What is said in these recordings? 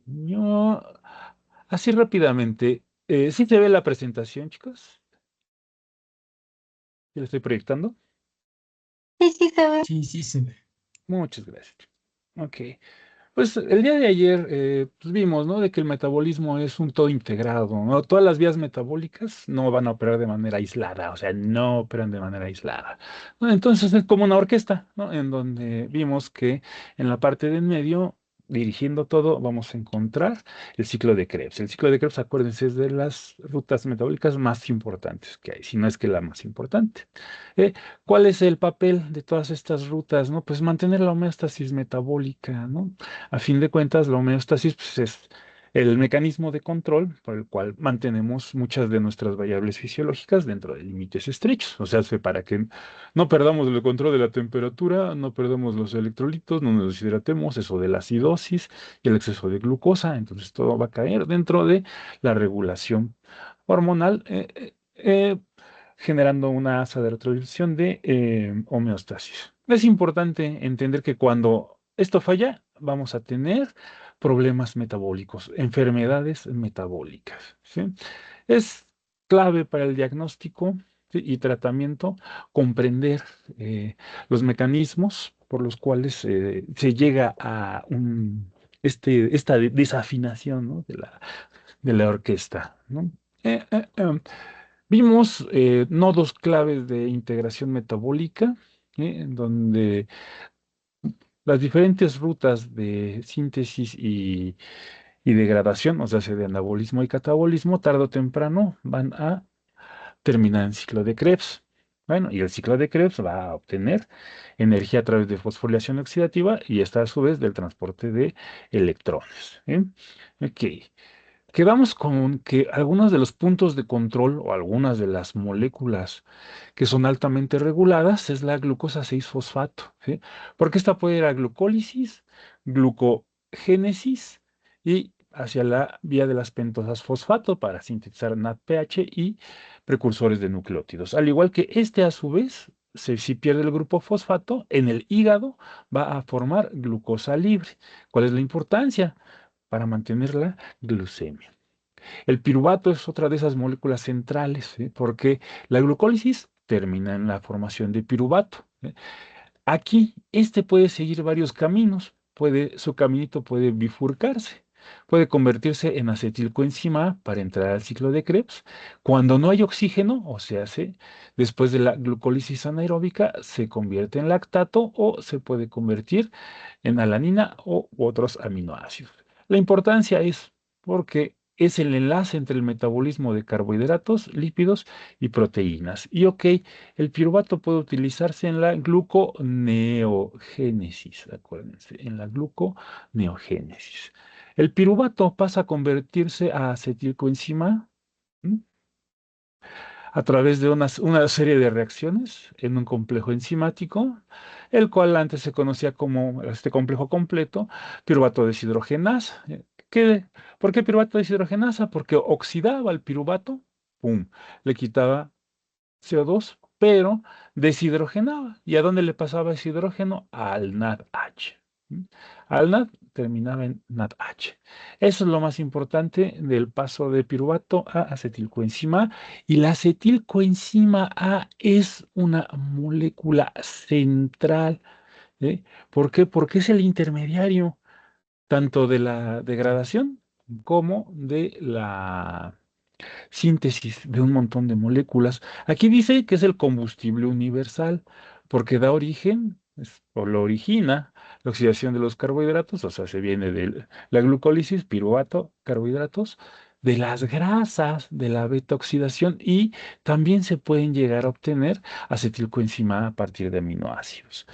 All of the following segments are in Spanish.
Yo, así rápidamente, ¿sí se ve la presentación, chicos? ¿Ya la estoy proyectando? Sí, sí, se ve. Sí, sí, se ve. Muchas gracias. Ok. Pues el día de ayer pues vimos, ¿no? De que el metabolismo es un todo integrado, ¿no? Todas las vías metabólicas no van a operar de manera aislada, o sea, no operan de manera aislada, ¿no? Entonces es como una orquesta, ¿no? En donde vimos que en la parte de en medio, dirigiendo todo, vamos a encontrar el ciclo de Krebs. El ciclo de Krebs, acuérdense, es de las rutas metabólicas más importantes que hay, si no es que la más importante. Eh, ¿Cuál es el papel de todas estas rutas, no? Pues mantener la homeostasis metabólica, ¿no? A fin de cuentas, la homeostasis pues, es el mecanismo de control por el cual mantenemos muchas de nuestras variables fisiológicas dentro de límites estrechos. O sea, para que no perdamos el control de la temperatura, no perdamos los electrolitos, no nos deshidratemos, eso de la acidosis y el exceso de glucosa. Entonces, todo va a caer dentro de la regulación hormonal, generando una asa de retroversión de homeostasis. Es importante entender que cuando esto falla, vamos a tener problemas metabólicos, enfermedades metabólicas, ¿sí? Es clave para el diagnóstico, ¿sí? Y tratamiento comprender los mecanismos por los cuales se llega a esta desafinación, ¿no? de la orquesta, ¿no? Eh, eh, em, Vimos nodos claves de integración metabólica, en donde las diferentes rutas de síntesis y degradación, o sea, de anabolismo y catabolismo, tarde o temprano van a terminar en ciclo de Krebs. Bueno, y el ciclo de Krebs va a obtener energía a través de fosforilación oxidativa y esta a su vez del transporte de electrones. ¿Sí? Ok. Quedamos con que algunos de los puntos de control o algunas de las moléculas que son altamente reguladas es la glucosa 6-fosfato, ¿sí? Porque esta puede ir a glucólisis, glucogénesis y hacia la vía de las pentosas fosfato para sintetizar NADPH y precursores de nucleótidos. Al igual que este a su vez, si pierde el grupo fosfato, en el hígado va a formar glucosa libre. ¿Cuál es la importancia? Para mantener la glucemia. El piruvato es otra de esas moléculas centrales, ¿sí? Porque la glucólisis termina en la formación de piruvato, ¿sí? Aquí, este puede seguir varios caminos. Su caminito puede bifurcarse. Puede convertirse en acetilcoenzima A para entrar al ciclo de Krebs. Cuando no hay oxígeno, o sea, después de la glucólisis anaeróbica, se convierte en lactato o se puede convertir en alanina u otros aminoácidos. La importancia es porque es el enlace entre el metabolismo de carbohidratos, lípidos y proteínas. Y ok, el piruvato puede utilizarse en la gluconeogénesis, acuérdense, en la gluconeogénesis. El piruvato pasa a convertirse a acetilcoenzima ¿m? A través de una serie de reacciones en un complejo enzimático, el cual antes se conocía como este complejo completo, piruvato deshidrogenasa. ¿Por qué piruvato deshidrogenasa? Porque oxidaba el piruvato, ¡pum!, le quitaba CO2, pero deshidrogenaba. ¿Y a dónde le pasaba ese hidrógeno? Al NADH. ¿Mm? Al NAD terminaba en NADH. Eso es lo más importante del paso de piruvato a acetilcoenzima A. Y la acetilcoenzima A es una molécula central. ¿Eh? ¿Por qué? Porque es el intermediario tanto de la degradación como de la síntesis de un montón de moléculas. Aquí dice que es el combustible universal, porque da origen, o lo origina, la oxidación de los carbohidratos, o sea, se viene de la glucólisis, piruvato, carbohidratos, de las grasas, de la beta-oxidación, y también se pueden llegar a obtener acetilcoenzima A partir de aminoácidos.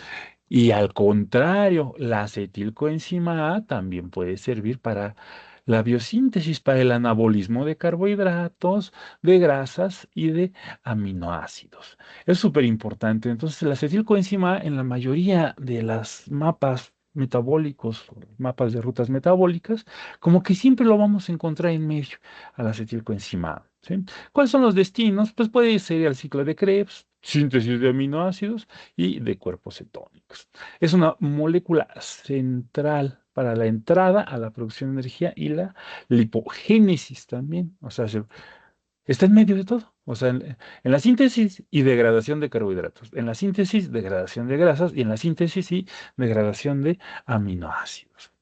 Y al contrario, la acetilcoenzima A también puede servir para la biosíntesis, para el anabolismo de carbohidratos, de grasas y de aminoácidos. Es súper importante. Entonces, la acetilcoenzima A en la mayoría de las mapas metabólicos, mapas de rutas metabólicas, como que siempre lo vamos a encontrar en medio a la acetilcoenzima A, ¿sí? ¿Cuáles son los destinos? Pues puede ser el ciclo de Krebs, síntesis de aminoácidos y de cuerpos cetónicos. Es una molécula central para la entrada a la producción de energía y la lipogénesis también. O sea, está en medio de todo. O sea, en la síntesis y degradación de carbohidratos, en la síntesis, degradación de grasas y en la síntesis y degradación de aminoácidos.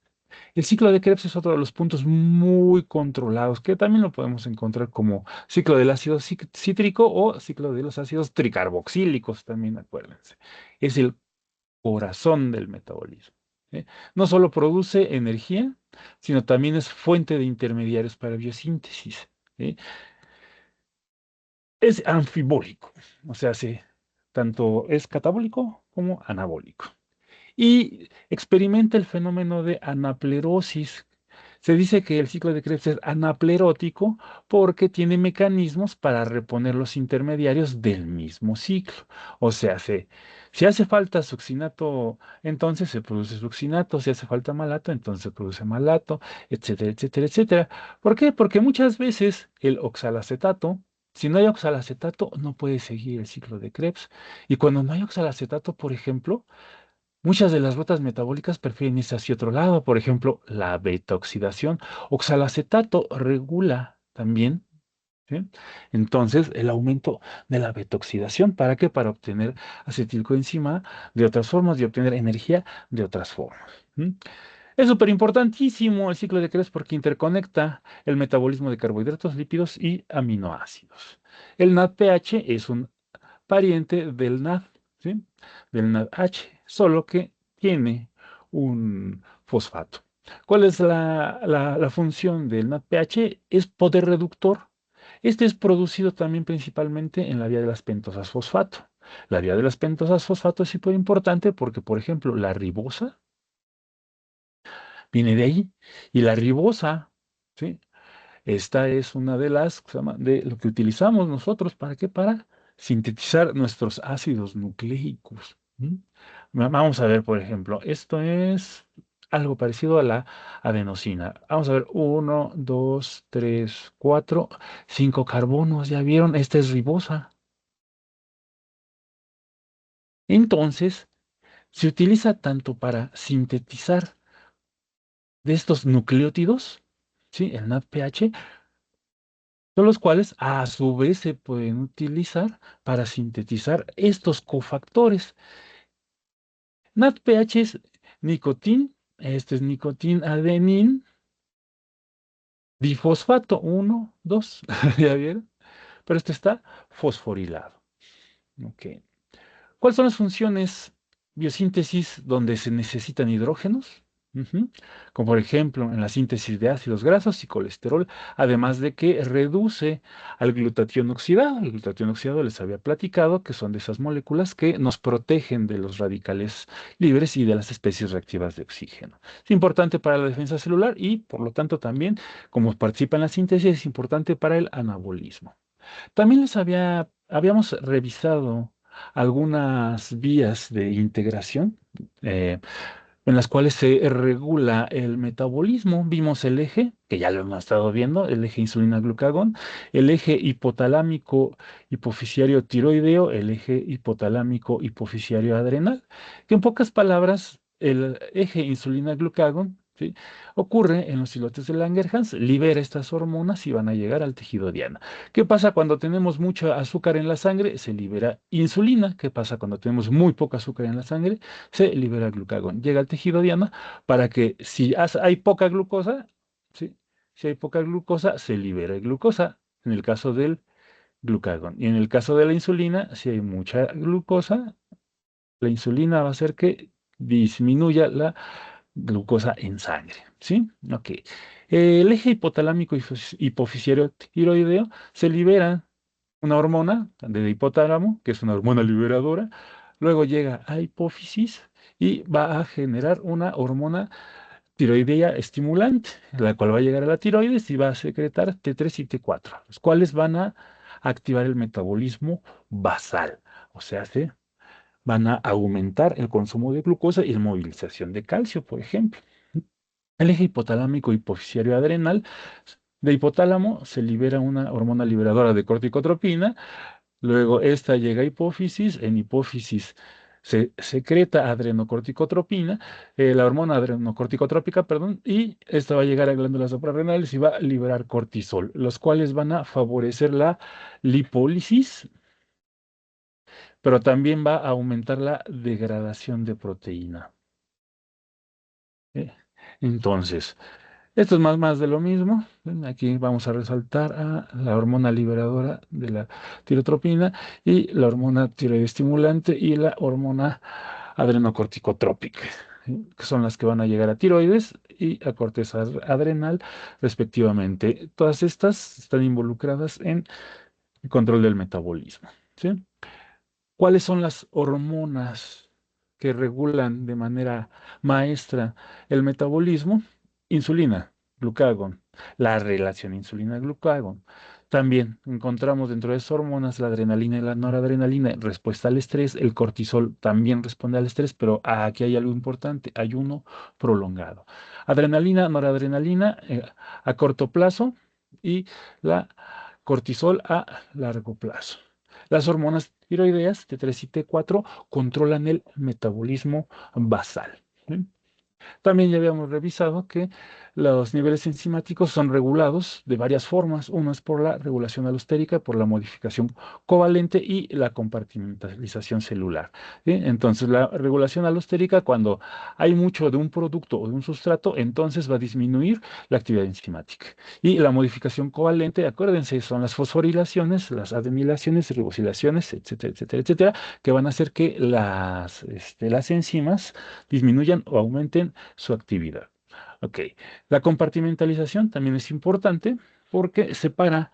El ciclo de Krebs es otro de los puntos muy controlados, que también lo podemos encontrar como ciclo del ácido cítrico o ciclo de los ácidos tricarboxílicos, también acuérdense. Es el corazón del metabolismo. ¿Eh? No solo produce energía, sino también es fuente de intermediarios para biosíntesis. ¿Eh? Es anfibólico, o sea, tanto es catabólico como anabólico. Y experimenta el fenómeno de anaplerosis. Se dice que el ciclo de Krebs es anaplerótico porque tiene mecanismos para reponer los intermediarios del mismo ciclo. O sea, si hace falta succinato, entonces se produce succinato, si hace falta malato, entonces se produce malato, etcétera, etcétera, etcétera. ¿Por qué? Porque muchas veces el oxalacetato, si no hay oxalacetato, no puede seguir el ciclo de Krebs. Y cuando no hay oxalacetato, por ejemplo, muchas de las rutas metabólicas prefieren irse hacia otro lado, por ejemplo, la beta-oxidación. Oxalacetato regula también, ¿sí? Entonces, el aumento de la beta-oxidación. ¿Para qué? Para obtener acetilcoenzima de otras formas y obtener energía de otras formas. ¿Mm? Es súper importantísimo el ciclo de Krebs porque interconecta el metabolismo de carbohidratos, lípidos y aminoácidos. El NADPH es un pariente del NAD, ¿sí? Del NADH, solo que tiene un fosfato. ¿Cuál es la función del NADPH? Es poder reductor. Este es producido también principalmente en la vía de las pentosas fosfato. La vía de las pentosas fosfato es súper importante porque, por ejemplo, la ribosa viene de ahí. Y la ribosa, ¿sí? Esta es una de las, de lo que utilizamos nosotros, ¿para qué? Para sintetizar nuestros ácidos nucleicos. ¿M? Vamos a ver, por ejemplo, esto es algo parecido a la adenosina. Vamos a ver, uno, dos, tres, cuatro, cinco carbonos, ¿ya vieron? Esta es ribosa. Entonces, se utiliza tanto para sintetizar de estos nucleótidos, ¿sí? El NADPH, son los cuales a su vez se pueden utilizar para sintetizar estos cofactores. NADPH es nicotín, este es nicotín adenín, difosfato, uno, 2, ¿ya vieron? Pero este está fosforilado. Ok. ¿Cuáles son las funciones biosíntesis donde se necesitan hidrógenos? Ujú. Como por ejemplo en la síntesis de ácidos grasos y colesterol, además de que reduce al glutatión oxidado. El glutatión oxidado les había platicado que son de esas moléculas que nos protegen de los radicales libres y de las especies reactivas de oxígeno. Es importante para la defensa celular y por lo tanto también, como participa en la síntesis, es importante para el anabolismo. También habíamos revisado algunas vías de integración eh, en las cuales se regula el metabolismo. Vimos el eje, que ya lo hemos estado viendo, el eje insulina-glucagón, el eje hipotalámico hipoficiario tiroideo, el eje hipotalámico hipoficiario adrenal, que en pocas palabras, el eje insulina-glucagón, ¿sí? Ocurre en los islotes de Langerhans, libera estas hormonas y van a llegar al tejido diana. ¿Qué pasa cuando tenemos mucho azúcar en la sangre? Se libera insulina. ¿Qué pasa cuando tenemos muy poco azúcar en la sangre? Se libera glucagón. Llega al tejido diana para que si hay poca glucosa, ¿sí? Si hay poca glucosa, se libera glucosa, en el caso del glucagón. Y en el caso de la insulina, si hay mucha glucosa, la insulina va a hacer que disminuya la glucosa en sangre, ¿sí? Ok. El eje hipotalámico hipoficiario tiroideo se libera una hormona del hipotálamo, que es una hormona liberadora, luego llega a hipófisis y va a generar una hormona tiroidea estimulante, la cual va a llegar a la tiroides y va a secretar T3 y T4, los cuales van a activar el metabolismo basal, o sea, van a aumentar el consumo de glucosa y la movilización de calcio, por ejemplo. El eje hipotalámico hipoficiario adrenal, de hipotálamo se libera una hormona liberadora de corticotropina. Luego esta llega a hipófisis, en hipófisis Se secreta adrenocorticotropina, la hormona adrenocorticotrópica, perdón, y esta va a llegar a glándulas suprarrenales y va a liberar cortisol, los cuales van a favorecer la lipólisis, pero también va a aumentar la degradación de proteína. ¿Eh? Entonces, esto es más de lo mismo. Ven, aquí vamos a resaltar a la hormona liberadora de la tirotropina y la hormona tiroidestimulante y la hormona adrenocorticotrópica, ¿sí? Que son las que van a llegar a tiroides y a corteza adrenal, respectivamente. Todas estas están involucradas en el control del metabolismo, ¿sí? ¿Cuáles son las hormonas que regulan de manera maestra el metabolismo? Insulina, glucagón, la relación insulina-glucagón. También encontramos dentro de esas hormonas la adrenalina y la noradrenalina en respuesta al estrés. El cortisol también responde al estrés, pero aquí hay algo importante, ayuno prolongado. Adrenalina, noradrenalina a corto plazo y la cortisol a largo plazo. Las hormonas tiroideas T3 y T4 controlan el metabolismo basal. ¿Sí? También ya habíamos revisado que los niveles enzimáticos son regulados de varias formas. Uno es por la regulación alostérica, por la modificación covalente y la compartimentalización celular. ¿Sí? Entonces, la regulación alostérica, cuando hay mucho de un producto o de un sustrato, entonces va a disminuir la actividad enzimática. Y la modificación covalente, acuérdense, son las fosforilaciones, las adenilaciones, ribosilaciones, etcétera, etcétera, etcétera, que van a hacer que las enzimas disminuyan o aumenten su actividad. Ok, la compartimentalización también es importante porque separa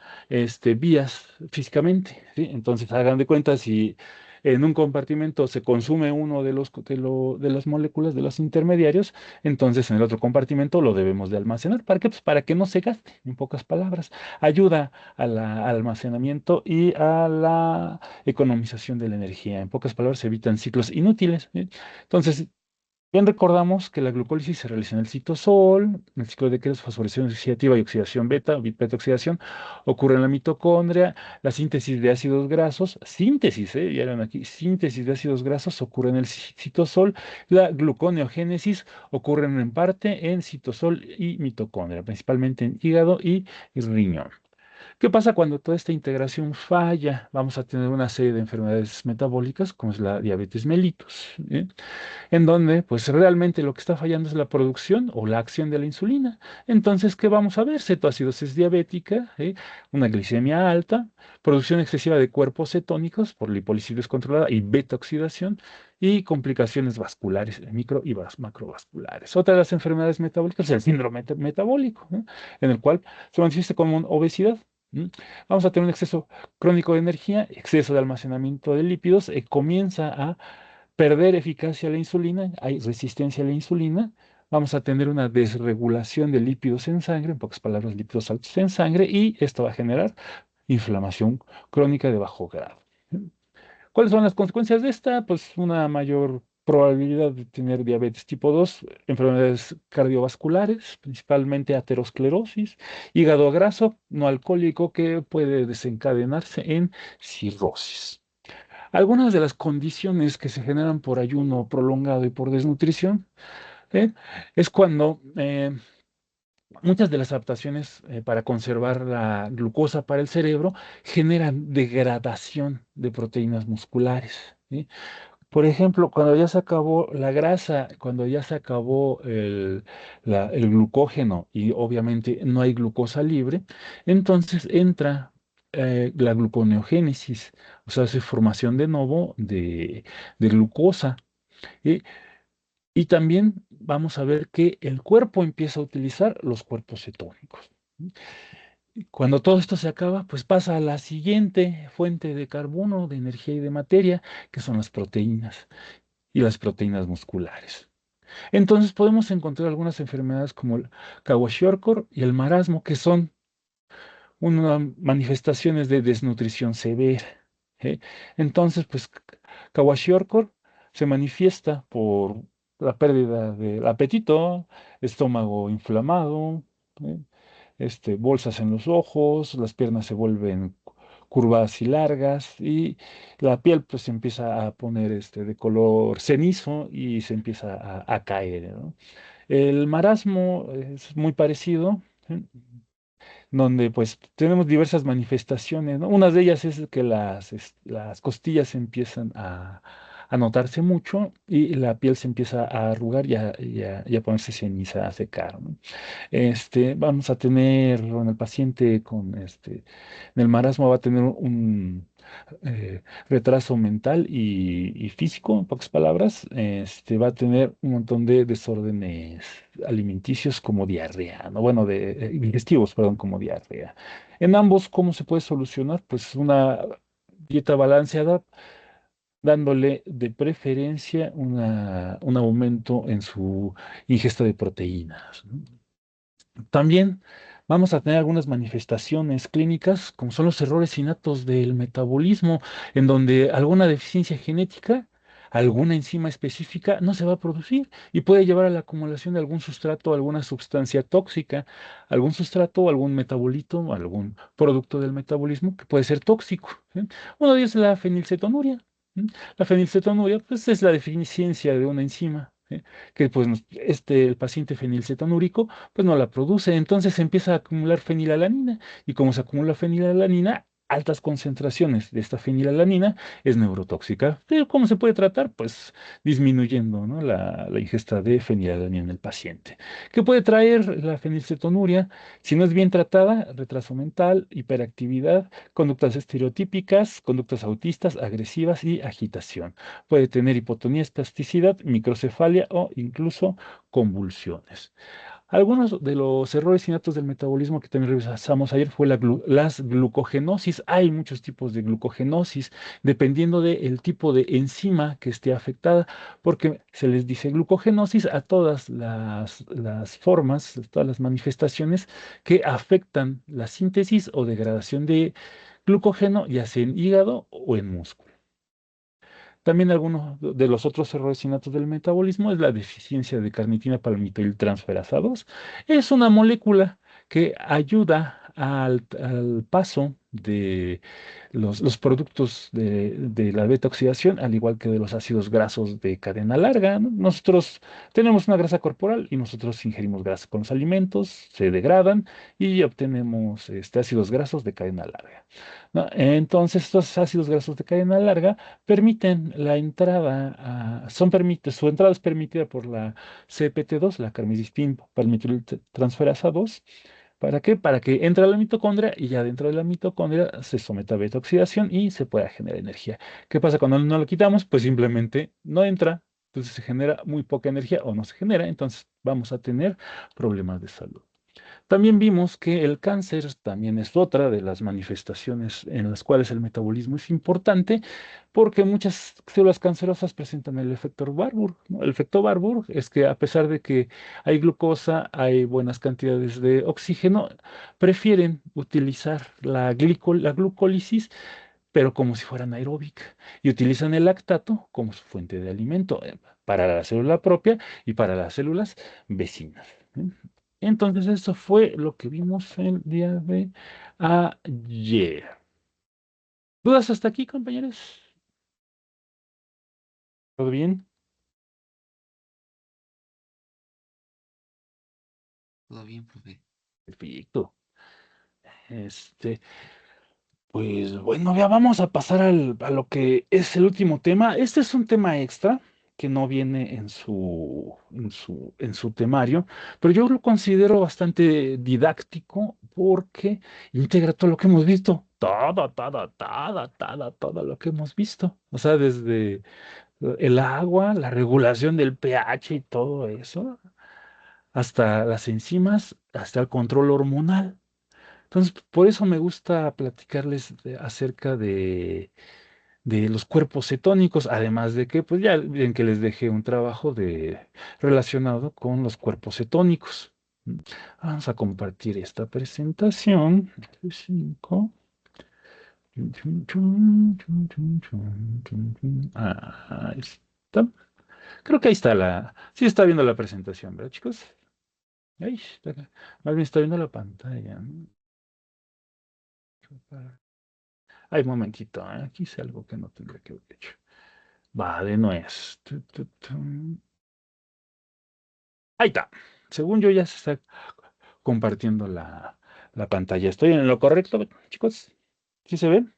vías físicamente, ¿sí? Entonces, hagan de cuenta si en un compartimento se consume uno de las moléculas de los intermediarios, entonces en el otro compartimento lo debemos de almacenar. ¿Para qué? Pues para que no se gaste, en pocas palabras. Ayuda al almacenamiento y a la economización de la energía. En pocas palabras, se evitan ciclos inútiles, ¿sí? Entonces, bien recordamos que la glucólisis se realiza en el citosol, el ciclo de Krebs, fosforilación oxidativa y oxidación beta, beta-oxidación, ocurre en la mitocondria, la síntesis de ácidos grasos, síntesis, ya eran aquí, síntesis de ácidos grasos ocurre en el citosol, la gluconeogénesis ocurre en parte en citosol y mitocondria, principalmente en hígado y riñón. ¿Qué pasa cuando toda esta integración falla? Vamos a tener una serie de enfermedades metabólicas, como es la diabetes mellitus, ¿eh? En donde pues realmente lo que está fallando es la producción o la acción de la insulina. Entonces, ¿qué vamos a ver? Cetoacidosis diabética, una glicemia alta, producción excesiva de cuerpos cetónicos por lipólisis descontrolada y beta-oxidación y complicaciones vasculares, micro y macrovasculares. Otra de las enfermedades metabólicas es el síndrome metabólico, ¿no? En el cual se manifiesta como obesidad. ¿Mm? Vamos a tener un exceso crónico de energía, exceso de almacenamiento de lípidos, comienza a perder eficacia a la insulina, hay resistencia a la insulina, vamos a tener una desregulación de lípidos en sangre, en pocas palabras, lípidos altos en sangre, y esto va a generar inflamación crónica de bajo grado. ¿Cuáles son las consecuencias de esta? Pues una mayor probabilidad de tener diabetes tipo 2, enfermedades cardiovasculares, principalmente aterosclerosis, hígado graso no alcohólico que puede desencadenarse en cirrosis. Algunas de las condiciones que se generan por ayuno prolongado y por desnutrición, ¿eh? Es cuando muchas de las adaptaciones para conservar la glucosa para el cerebro generan degradación de proteínas musculares, ¿sí? Por ejemplo, cuando ya se acabó la grasa, cuando ya se acabó el glucógeno y obviamente no hay glucosa libre, entonces entra la gluconeogénesis, o sea, hace formación de nuevo de glucosa. ¿Sí? Y también vamos a ver que el cuerpo empieza a utilizar los cuerpos cetónicos. Y cuando todo esto se acaba, pues pasa a la siguiente fuente de carbono, de energía y de materia, que son las proteínas y las proteínas musculares. Entonces podemos encontrar algunas enfermedades como el Kwashiorkor y el marasmo, que son unas manifestaciones de desnutrición severa. ¿Eh? Entonces, pues Kwashiorkor se manifiesta por la pérdida del apetito, estómago inflamado, ¿eh? Bolsas en los ojos, las piernas se vuelven curvadas y largas, y la piel pues se empieza a poner de color cenizo y se empieza a caer, ¿no? El marasmo es muy parecido, ¿sí? Donde pues tenemos diversas manifestaciones, ¿no? Una de ellas es que las costillas empiezan a notarse mucho y la piel se empieza a arrugar y a ponerse ceniza, a secar, ¿no? Vamos a tener, bueno, el paciente en el marasmo va a tener un retraso mental y físico, en pocas palabras. Va a tener un montón de desórdenes alimenticios como diarrea, ¿no? Bueno, digestivos, perdón, como diarrea. En ambos, ¿cómo se puede solucionar? Pues una dieta balanceada, dándole de preferencia un aumento en su ingesta de proteínas, ¿no? También vamos a tener algunas manifestaciones clínicas, como son los errores innatos del metabolismo, en donde alguna deficiencia genética, alguna enzima específica no se va a producir y puede llevar a la acumulación de algún sustrato, alguna sustancia tóxica, algún sustrato o algún metabolito, algún producto del metabolismo que puede ser tóxico, ¿sí? Uno de ellos es la fenilcetonuria, ¿sí? La fenilcetonuria, pues, es la deficiencia de una enzima, ¿sí? Que pues el paciente fenilcetonúrico pues no la produce. Entonces se empieza a acumular fenilalanina y como se acumula fenilalanina, altas concentraciones de esta fenilalanina es neurotóxica. Pero ¿cómo se puede tratar? Pues disminuyendo, ¿no? la ingesta de fenilalanina en el paciente. ¿Qué puede traer la fenilcetonuria? Si no es bien tratada, retraso mental, hiperactividad, conductas estereotípicas, conductas autistas, agresivas y agitación. Puede tener hipotonía, espasticidad, microcefalia o incluso convulsiones. Algunos de los errores innatos del metabolismo que también revisamos ayer fue las glucogenosis. Hay muchos tipos de glucogenosis, dependiendo del tipo de enzima que esté afectada, porque se les dice glucogenosis a todas las formas, todas las manifestaciones que afectan la síntesis o degradación de glucógeno, ya sea en hígado o en músculo. También algunos de los otros errores innatos del metabolismo es la deficiencia de carnitina palmitoiltransferasa 2. Es una molécula que ayuda al paso de los productos de la beta oxidación, al igual que de los ácidos grasos de cadena larga, ¿no? Nosotros tenemos una grasa corporal y nosotros ingerimos grasa con los alimentos, se degradan y obtenemos ácidos grasos de cadena larga, ¿no? Entonces, estos ácidos grasos de cadena larga permiten la entrada, su entrada es permitida por la CPT2, la carmesistin palmitoyltransferasa 2. ¿Para qué? Para que entre a la mitocondria y ya dentro de la mitocondria se someta a beta oxidación y se pueda generar energía. ¿Qué pasa cuando no lo quitamos? Pues simplemente no entra, entonces se genera muy poca energía o no se genera, entonces vamos a tener problemas de salud. También vimos que el cáncer también es otra de las manifestaciones en las cuales el metabolismo es importante, porque muchas células cancerosas presentan el efecto Warburg, ¿no? El efecto Warburg es que a pesar de que hay glucosa, hay buenas cantidades de oxígeno, prefieren utilizar la glucólisis, pero como si fuera anaeróbica, y utilizan el lactato como su fuente de alimento, para la célula propia y para las células vecinas, ¿sí? Entonces, eso fue lo que vimos el día de ayer. ¿Dudas hasta aquí, compañeros? ¿Todo bien? Todo bien, profe. Perfecto. Este, pues bueno, ya vamos a pasar a lo que es el último tema. Este es un tema extra que no viene en su temario, pero yo lo considero bastante didáctico porque integra todo lo que hemos visto. Todo lo que hemos visto. O sea, desde el agua, la regulación del pH y todo eso, hasta las enzimas, hasta el control hormonal. Entonces, por eso me gusta platicarles acerca de los cuerpos cetónicos, además de que, pues ya ven que les dejé un trabajo relacionado con los cuerpos cetónicos. ¿Mm? Vamos a compartir esta presentación. F5. Ahí está. Creo que ahí está Sí está viendo la presentación, ¿verdad, chicos? Ahí más bien está viendo la pantalla, ¿no? Ay, momentito, aquí hice algo que no tendría que haber hecho. Va, de nuez. Ahí está. Según yo ya se está compartiendo la pantalla. ¿Estoy en lo correcto, chicos? ¿Sí se ven?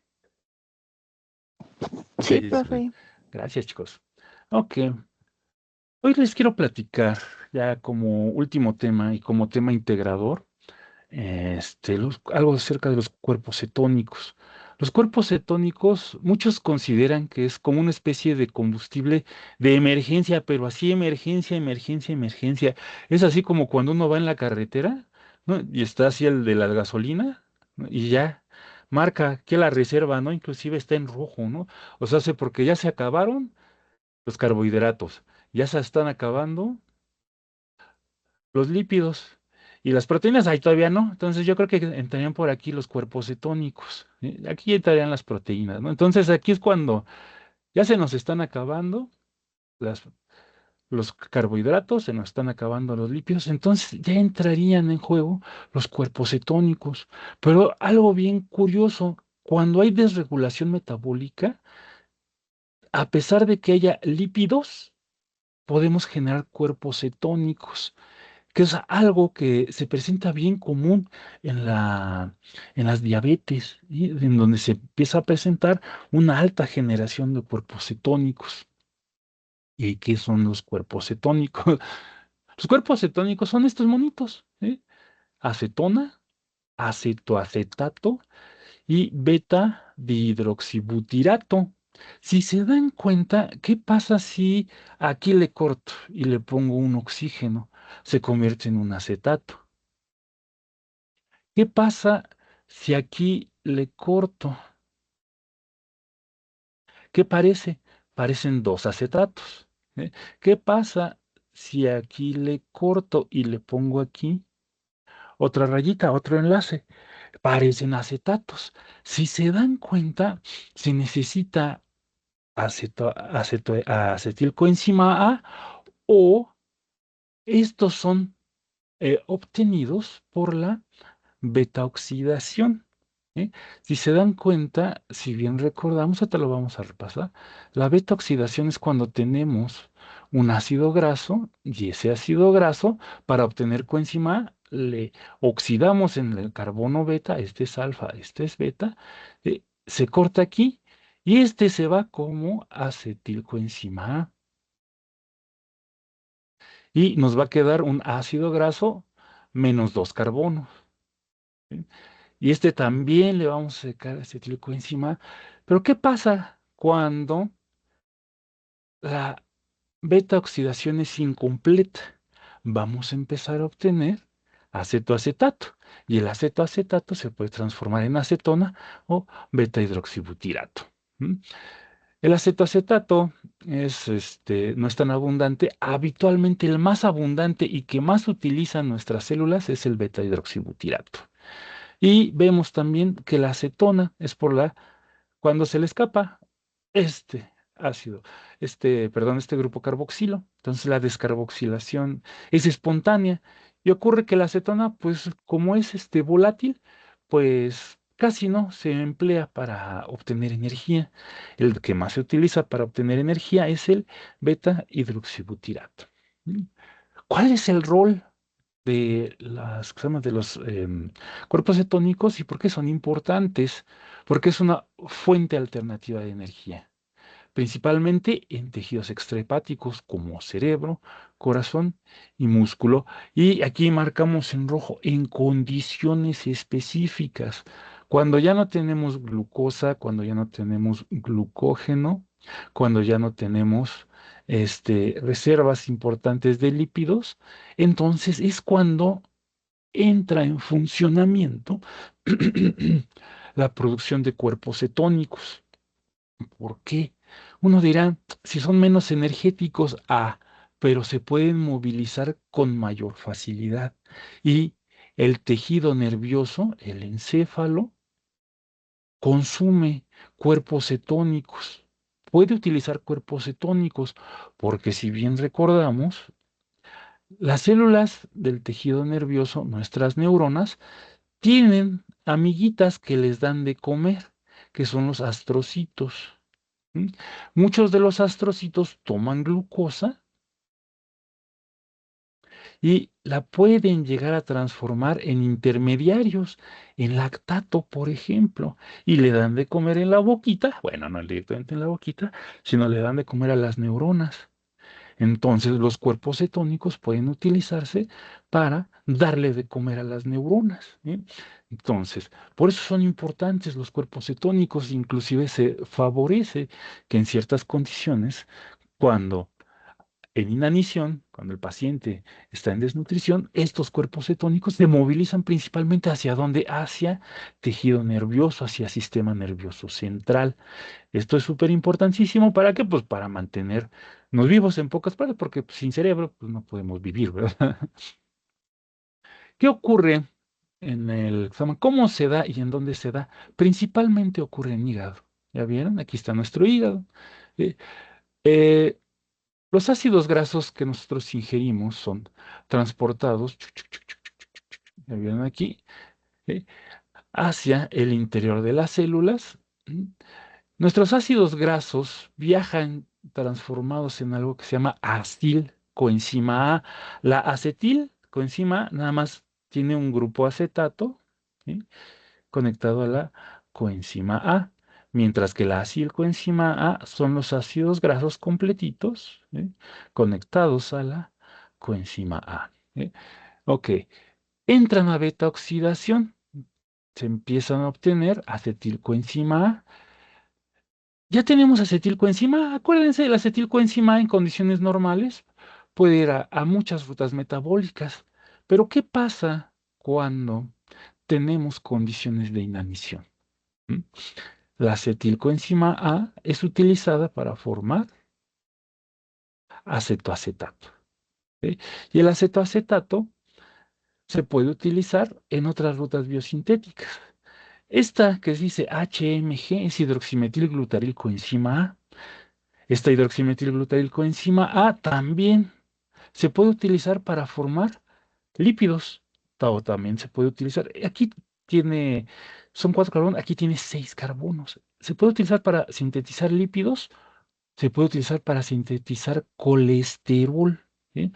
Ok, Sí, sí se ven. profe. Gracias, chicos. Ok. Hoy les quiero platicar ya como último tema y como tema integrador, algo acerca de los cuerpos cetónicos. Los cuerpos cetónicos, muchos consideran que es como una especie de combustible de emergencia, pero así emergencia, emergencia, emergencia. Es así como cuando uno va en la carretera, ¿no? Y está así el de la gasolina, ¿no? Y ya marca que la reserva, ¿no? Inclusive está en rojo, ¿no? O sea, porque ya se acabaron los carbohidratos, ya se están acabando los lípidos y las proteínas, ahí todavía no. Entonces yo creo que entrarían por aquí los cuerpos cetónicos. ¿Sí? Aquí entrarían las proteínas, ¿no? Entonces aquí es cuando ya se nos están acabando las, los carbohidratos, se nos están acabando los lípidos, entonces ya entrarían en juego los cuerpos cetónicos. Pero algo bien curioso, cuando hay desregulación metabólica, a pesar de que haya lípidos, podemos generar cuerpos cetónicos, que es algo que se presenta bien común en en las diabetes, ¿sí? En donde se empieza a presentar una alta generación de cuerpos cetónicos. ¿Y qué son los cuerpos cetónicos? Los cuerpos cetónicos son estos monitos, ¿sí? Acetona, acetoacetato y beta dihidroxibutirato. Si se dan cuenta, ¿qué pasa si aquí le corto y le pongo un oxígeno? Se convierte en un acetato. ¿Qué pasa si aquí le corto? ¿Qué parece? Parecen dos acetatos. ¿Eh? ¿Qué pasa si aquí le corto y le pongo aquí otra rayita, otro enlace? Parecen acetatos. Si se dan cuenta, se necesita acetilcoenzima A o estos son obtenidos por la beta oxidación. ¿Eh? Si se dan cuenta, si bien recordamos, ahorita lo vamos a repasar, la beta oxidación es cuando tenemos un ácido graso y ese ácido graso, para obtener coenzima A, le oxidamos en el carbono beta, este es alfa, este es beta, se corta aquí y este se va como acetilcoenzima A y nos va a quedar un ácido graso menos dos carbonos. ¿Sí? Y este también le vamos a secar acetilcoenzima. Pero ¿qué pasa cuando la beta oxidación es incompleta? Vamos a empezar a obtener acetoacetato. Y el acetoacetato se puede transformar en acetona o beta hidroxibutirato. ¿Mm? El acetoacetato no es tan abundante. Habitualmente el más abundante y que más utilizan nuestras células es el beta hidroxibutirato. Y vemos también que la acetona es cuando se le escapa este ácido, este grupo carboxilo. Entonces la descarboxilación es espontánea y ocurre que la acetona, pues como es volátil, pues casi no se emplea para obtener energía. El que más se utiliza para obtener energía es el beta hidroxibutirato. ¿Mm? ¿Cuál es el rol de de los cuerpos cetónicos y por qué son importantes? Porque es una fuente alternativa de energía, principalmente en tejidos extrahepáticos como cerebro, corazón y músculo. Y aquí marcamos en rojo en condiciones específicas. Cuando ya no tenemos glucosa, cuando ya no tenemos glucógeno, cuando ya no tenemos reservas importantes de lípidos, entonces es cuando entra en funcionamiento la producción de cuerpos cetónicos. ¿Por qué? Uno dirá, si son menos energéticos, pero se pueden movilizar con mayor facilidad. Y el tejido nervioso, el encéfalo, consume cuerpos cetónicos. Puede utilizar cuerpos cetónicos, porque si bien recordamos, las células del tejido nervioso, nuestras neuronas, tienen amiguitas que les dan de comer, que son los astrocitos. Muchos de los astrocitos toman glucosa y la pueden llegar a transformar en intermediarios, en lactato, por ejemplo, y le dan de comer en la boquita, bueno, no directamente en la boquita, sino le dan de comer a las neuronas. Entonces, los cuerpos cetónicos pueden utilizarse para darle de comer a las neuronas. Entonces, por eso son importantes los cuerpos cetónicos, inclusive se favorece que en ciertas condiciones, cuando en inanición, cuando el paciente está en desnutrición, estos cuerpos cetónicos se movilizan principalmente hacia dónde? Hacia tejido nervioso, hacia sistema nervioso central. Esto es súper importantísimo. ¿Para qué? Pues para mantenernos vivos en pocas palabras, porque pues, sin cerebro pues, no podemos vivir, ¿verdad? ¿Qué ocurre en el examen? ¿Cómo se da y en dónde se da? Principalmente ocurre en hígado. ¿Ya vieron? Aquí está nuestro hígado. Eh, eh, los ácidos grasos que nosotros ingerimos son transportados, ¿ya vieron aquí? ¿Eh? Hacia el interior de las células. Nuestros ácidos grasos viajan transformados en algo que se llama acetilcoenzima A. La acetilcoenzima A nada más tiene un grupo acetato, ¿sí?, conectado a la coenzima A, mientras que la acetilcoenzima A son los ácidos grasos completitos, ¿sí?, conectados a la coenzima A. ¿Sí? Ok, entran a beta oxidación, se empiezan a obtener acetilcoenzima A. Ya tenemos acetilcoenzima. Acuérdense, el acetilcoenzima en condiciones normales puede ir a muchas rutas metabólicas. Pero ¿qué pasa cuando tenemos condiciones de inanición? ¿Mm? La acetilcoenzima A es utilizada para formar acetoacetato. ¿Sí? Y el acetoacetato se puede utilizar en otras rutas biosintéticas. Esta que se dice HMG es hidroximetilglutarilcoenzima A. Esta hidroximetilglutarilcoenzima A también se puede utilizar para formar lípidos. O también se puede utilizar. Aquí tiene, son 4 carbonos, aquí tiene 6 carbonos. Se puede utilizar para sintetizar lípidos, se puede utilizar para sintetizar colesterol. ¿Sí?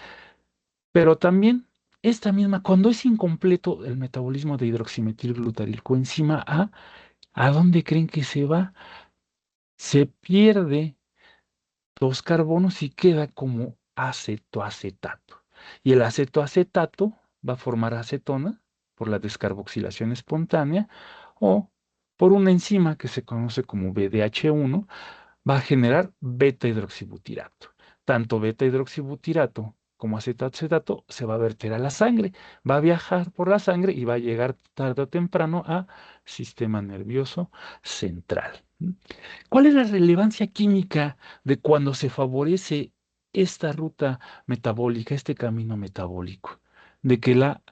Pero también esta misma, cuando es incompleto el metabolismo de hidroximetilglutarilcoenzima A, ¿a dónde creen que se va? Se pierde 2 carbonos y queda como acetoacetato. Y el acetoacetato va a formar acetona por la descarboxilación espontánea o por una enzima que se conoce como BDH1, va a generar beta hidroxibutirato. Tanto beta hidroxibutirato como acetoacetato se va a verter a la sangre, va a viajar por la sangre y va a llegar tarde o temprano a sistema nervioso central. ¿Cuál es la relevancia química de cuando se favorece esta ruta metabólica, este camino metabólico? De que la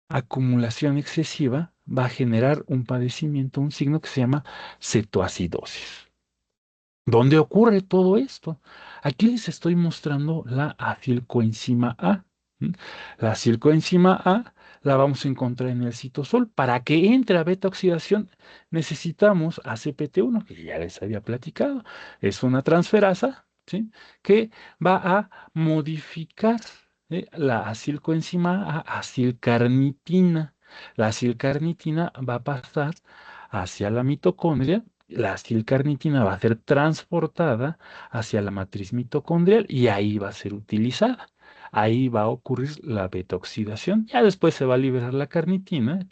acumulación excesiva va a generar un padecimiento, un signo que se llama cetoacidosis. ¿Dónde ocurre todo esto? Aquí les estoy mostrando la acilcoenzima A. La acilcoenzima A la vamos a encontrar en el citosol. Para que entre a beta oxidación necesitamos ACPT1, que ya les había platicado. Es una transferasa, ¿sí?, que va a modificar la acilcoenzima A acilcarnitina. La acilcarnitina va a pasar hacia la mitocondria. La acilcarnitina va a ser transportada hacia la matriz mitocondrial y ahí va a ser utilizada. Ahí va a ocurrir la beta-oxidación. Ya después se va a liberar la carnitina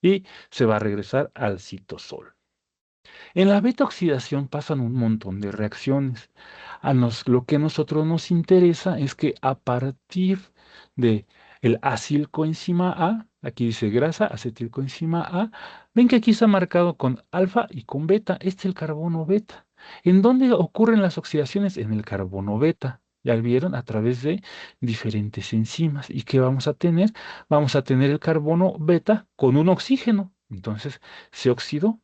y se va a regresar al citosol. En la beta-oxidación pasan un montón de reacciones. Lo que a nosotros nos interesa es que a partir de el acilcoenzima A, aquí dice grasa, acetilcoenzima A, ven que aquí está marcado con alfa y con beta. Este es el carbono beta. ¿En dónde ocurren las oxidaciones? En el carbono beta. Ya vieron, a través de diferentes enzimas. ¿Y qué vamos a tener? Vamos a tener el carbono beta con un oxígeno. Entonces, se oxidó.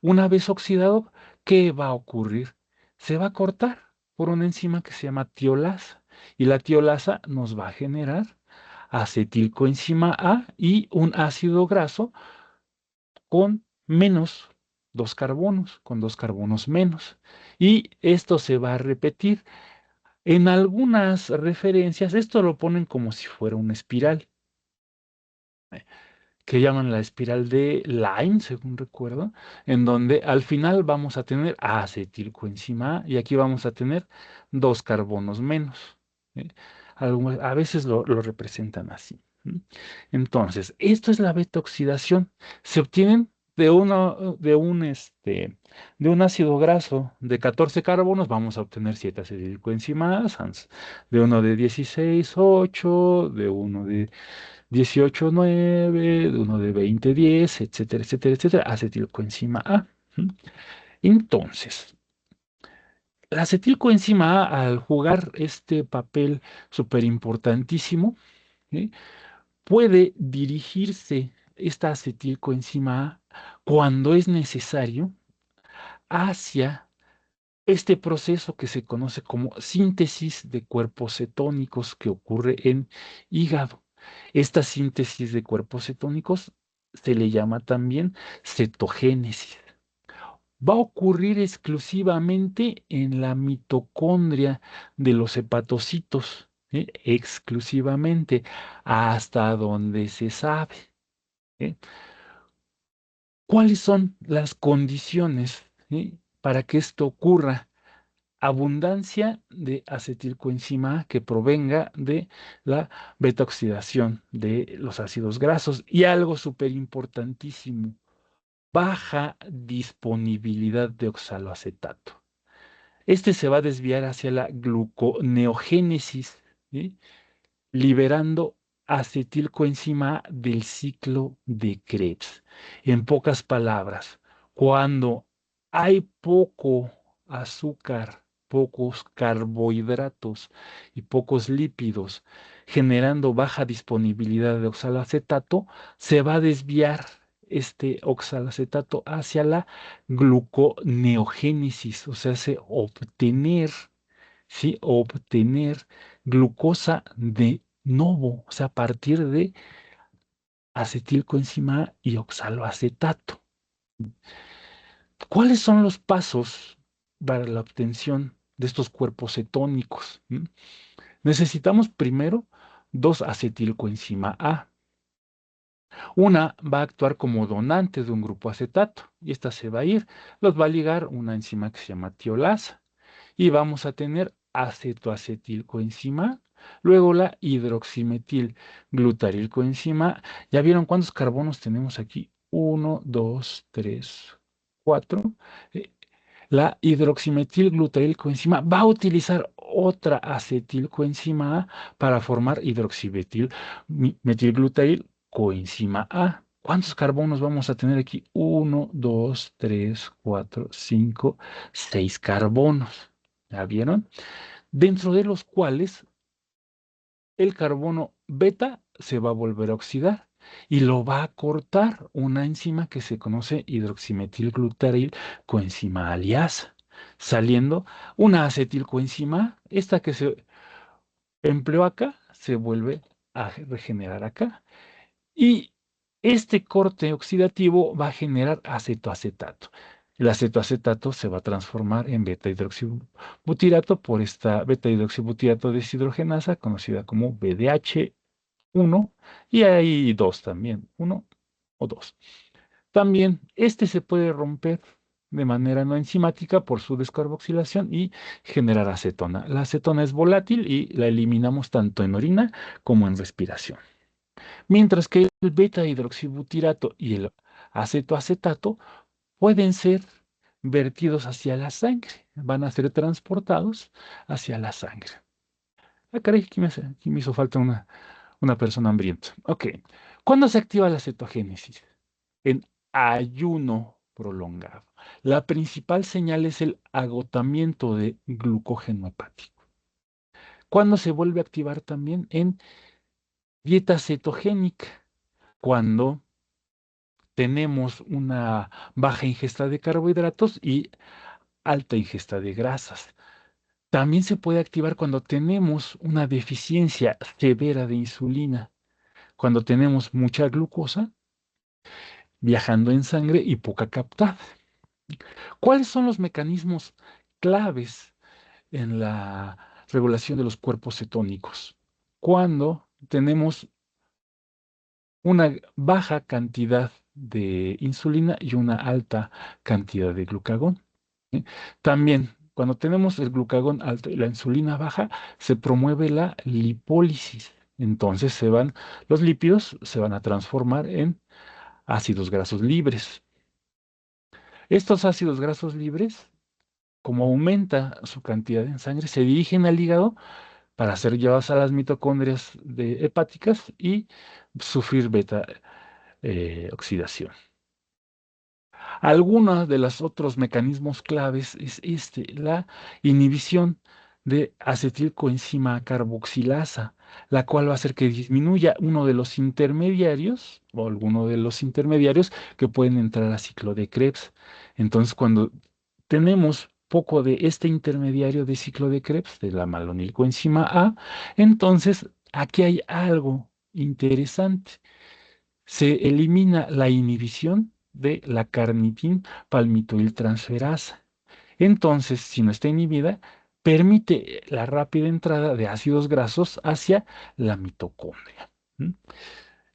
Una vez oxidado, ¿qué va a ocurrir? Se va a cortar por una enzima que se llama tiolasa. Y la tiolasa nos va a generar acetilcoenzima A y un ácido graso con menos 2 carbonos, con 2 carbonos menos. Y esto se va a repetir. En algunas referencias, esto lo ponen como si fuera una espiral, que llaman la espiral de Line, según recuerdo, en donde al final vamos a tener acetilcoenzima A y aquí vamos a tener 2 carbonos menos. ¿eh? A veces lo representan así. Entonces, esto es la beta oxidación. Se obtienen de un ácido graso de 14 carbonos, vamos a obtener 7 acetilcoenzimas, de uno de 16, 8, de uno de 18, 9, de uno de 20, 10, etcétera, etcétera, etcétera, acetilcoenzima A. Entonces, la acetilcoenzima A, al jugar este papel súper importantísimo, puede dirigirse esta acetilcoenzima A cuando es necesario hacia este proceso que se conoce como síntesis de cuerpos cetónicos que ocurre en hígado. Esta síntesis de cuerpos cetónicos se le llama también cetogénesis. Va a ocurrir exclusivamente en la mitocondria de los hepatocitos, exclusivamente, hasta donde se sabe. ¿eh? ¿Cuáles son las condiciones para que esto ocurra? Abundancia de acetilcoenzima A que provenga de la beta-oxidación de los ácidos grasos y algo súper importantísimo, baja disponibilidad de oxaloacetato. Este se va a desviar hacia la gluconeogénesis, ¿sí? Liberando acetilcoenzima A del ciclo de Krebs. En pocas palabras, cuando hay poco azúcar, pocos carbohidratos y pocos lípidos, generando baja disponibilidad de oxaloacetato, se va a desviar este oxaloacetato hacia la gluconeogénesis, o sea, hace obtener, ¿sí? Obtener glucosa de novo, o sea, a partir de acetilcoenzima A y oxaloacetato. ¿Cuáles son los pasos para la obtención de estos cuerpos cetónicos? Necesitamos primero 2 acetilcoenzima A. Una va a actuar como donante de un grupo acetato y esta se va a ir, los va a ligar una enzima que se llama tiolasa y vamos a tener acetoacetilcoenzima, luego la hidroximetilglutarilcoenzima. ¿Ya vieron cuántos carbonos tenemos aquí? Uno, 2, 3, 4. La hidroximetilglutarilcoenzima va a utilizar otra acetilcoenzima A para formar hidroximetilglutarilcoenzima A. ¿Cuántos carbonos vamos a tener aquí? Uno, 2, 3, 4, 5, 6 carbonos. ¿Ya vieron? Dentro de los cuales el carbono beta se va a volver a oxidar y lo va a cortar una enzima que se conoce hidroximetilglutaril coenzima aliasa, saliendo una acetilcoenzima, esta que se empleó acá, se vuelve a regenerar acá. Y este corte oxidativo va a generar acetoacetato. El acetoacetato se va a transformar en beta-hidroxibutirato por esta beta-hidroxibutirato deshidrogenasa conocida como BDH1 y hay dos también, uno o dos. También este se puede romper de manera no enzimática por su descarboxilación y generar acetona. La acetona es volátil y la eliminamos tanto en orina como en respiración. Mientras que el beta-hidroxibutirato y el acetoacetato pueden ser vertidos hacia la sangre, van a ser transportados hacia la sangre. Ah, caray, aquí me hizo falta una persona hambrienta. Ok, ¿cuándo se activa la cetogénesis? En ayuno prolongado. La principal señal es el agotamiento de glucógeno hepático. ¿Cuándo se vuelve a activar también? En dieta cetogénica, cuando tenemos una baja ingesta de carbohidratos y alta ingesta de grasas. También se puede activar cuando tenemos una deficiencia severa de insulina, cuando tenemos mucha glucosa viajando en sangre y poca captada. ¿Cuáles son los mecanismos claves en la regulación de los cuerpos cetónicos? Cuando tenemos una baja cantidad de insulina y una alta cantidad de glucagón. ¿Sí? También, cuando tenemos el glucagón alto y la insulina baja, se promueve la lipólisis. Entonces los lípidos se van a transformar en ácidos grasos libres. Estos ácidos grasos libres, como aumenta su cantidad en sangre, se dirigen al hígado para ser llevados a las mitocondrias hepáticas y sufrir beta oxidación. Algunos de los otros mecanismos claves es la inhibición de acetilcoenzima carboxilasa, la cual va a hacer que disminuya uno de los intermediarios o alguno de los intermediarios que pueden entrar a ciclo de Krebs. Entonces, cuando tenemos poco de este intermediario de ciclo de Krebs, de la malonilcoenzima A, entonces aquí hay algo interesante. Se elimina la inhibición de la carnitin palmitoiltransferasa. Entonces, si no está inhibida, permite la rápida entrada de ácidos grasos hacia la mitocondria. ¿Mm?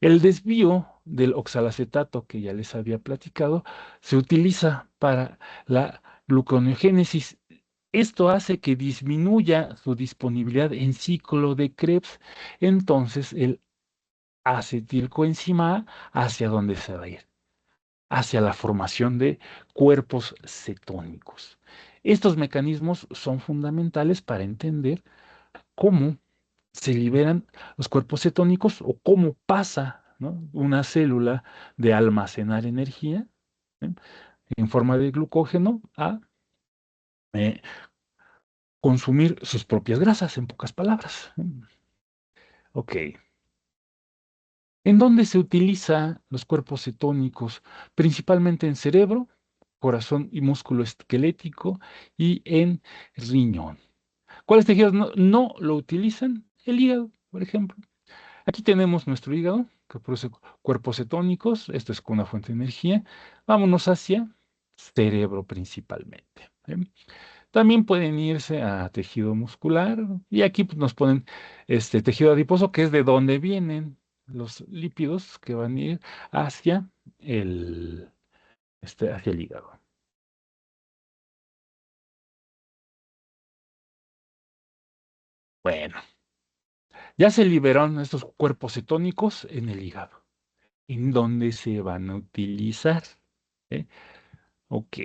El desvío del oxalacetato, que ya les había platicado, se utiliza para la gluconeogénesis. Esto hace que disminuya su disponibilidad en ciclo de Krebs. Entonces, el acetilcoenzima A, ¿hacia dónde se va a ir? Hacia la formación de cuerpos cetónicos. Estos mecanismos son fundamentales para entender cómo se liberan los cuerpos cetónicos o cómo pasa, ¿no?, una célula de almacenar energía, ¿eh?, en forma de glucógeno a eh, consumir sus propias grasas, en pocas palabras. Ok. ¿En dónde se utilizan los cuerpos cetónicos? Principalmente en cerebro, corazón y músculo esquelético y en riñón. ¿Cuáles tejidos no lo utilizan? El hígado, por ejemplo. Aquí tenemos nuestro hígado, que produce cuerpos cetónicos. Esto es con una fuente de energía. Vámonos hacia cerebro principalmente. También pueden irse a tejido muscular y aquí pues, nos ponen este tejido adiposo, que es de donde vienen los lípidos que van a ir hacia hacia el hígado. Bueno, ya se liberaron estos cuerpos cetónicos en el hígado. ¿En dónde se van a utilizar? ¿Eh? Ok.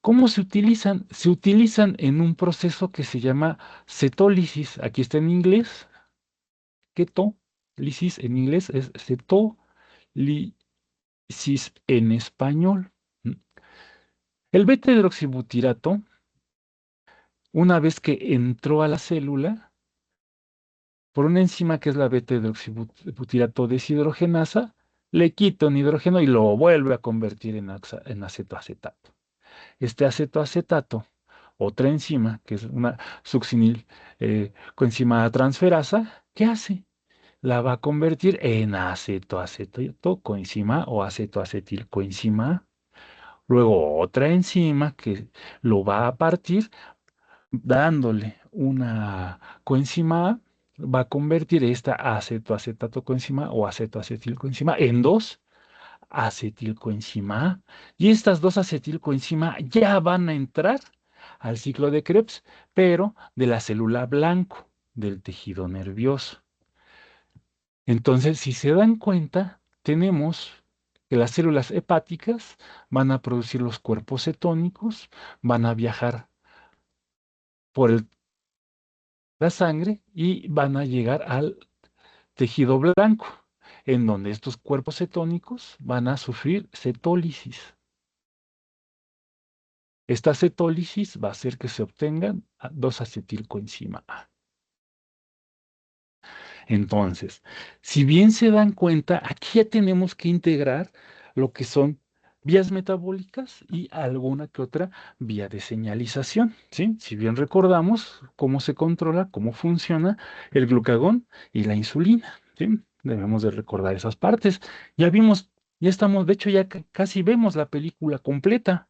¿Cómo se utilizan? Se utilizan en un proceso que se llama cetólisis. Aquí está en inglés. Ketólisis en inglés es cetólisis en español. El beta-hidroxibutirato, una vez que entró a la célula, por una enzima que es la beta-hidroxibutirato deshidrogenasa, le quita un hidrógeno y lo vuelve a convertir en acetoacetato. Este acetoacetato, otra enzima, que es una succinil coenzima transferasa, ¿qué hace? La va a convertir en acetoacetato coenzima o acetoacetilcoenzima A. Luego otra enzima que lo va a partir dándole una coenzima A, va a convertir esta acetoacetato coenzima o acetoacetilcoenzima en dos acetilcoenzima A. Y estas dos acetilcoenzima ya van a entrar al ciclo de Krebs, pero de la célula blanco del tejido nervioso. Entonces, si se dan cuenta, tenemos que las células hepáticas van a producir los cuerpos cetónicos, van a viajar por la sangre y van a llegar al tejido blanco, en donde estos cuerpos cetónicos van a sufrir cetólisis. Esta cetólisis va a hacer que se obtengan 2-acetilcoenzima A. Entonces, si bien se dan cuenta, aquí ya tenemos que integrar lo que son vías metabólicas y alguna que otra vía de señalización, ¿sí? Si bien recordamos cómo se controla, cómo funciona el glucagón y la insulina, ¿sí? Debemos de recordar esas partes. Ya vimos Ya estamos, de hecho, ya casi vemos la película completa.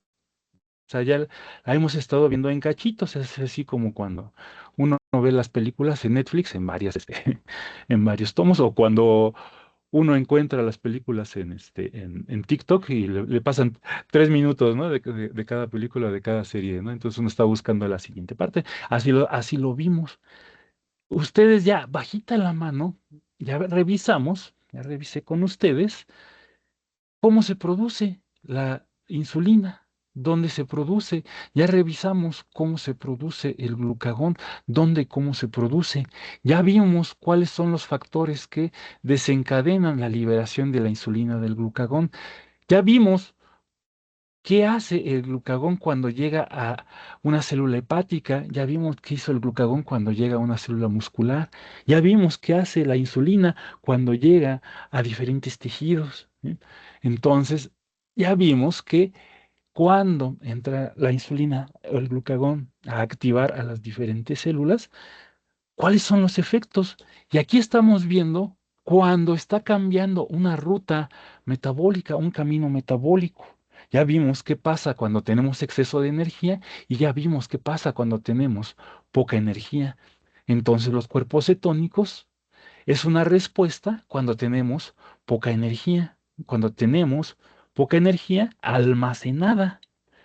O sea, ya la hemos estado viendo en cachitos, es así como cuando uno ve las películas en Netflix en varias, en varios tomos, o cuando uno encuentra las películas en TikTok y le pasan 3 minutos, ¿no? De cada película, de cada serie, ¿no? Entonces uno está buscando la siguiente parte. Así lo vimos. Ustedes ya, bajita la mano, ya revisamos, ya revisé con ustedes cómo se produce la insulina, dónde se produce. Ya revisamos cómo se produce el glucagón, dónde y cómo se produce. Ya vimos cuáles son los factores que desencadenan la liberación de la insulina del glucagón. Ya vimos qué hace el glucagón cuando llega a una célula hepática. Ya vimos qué hizo el glucagón cuando llega a una célula muscular. Ya vimos qué hace la insulina cuando llega a diferentes tejidos. ¿Sí? Entonces, ya vimos que cuando entra la insulina o el glucagón a activar a las diferentes células, ¿cuáles son los efectos? Y aquí estamos viendo cuando está cambiando una ruta metabólica, un camino metabólico. Ya vimos qué pasa cuando tenemos exceso de energía y ya vimos qué pasa cuando tenemos poca energía. Entonces los cuerpos cetónicos es una respuesta cuando tenemos poca energía, cuando tenemos poca energía almacenada.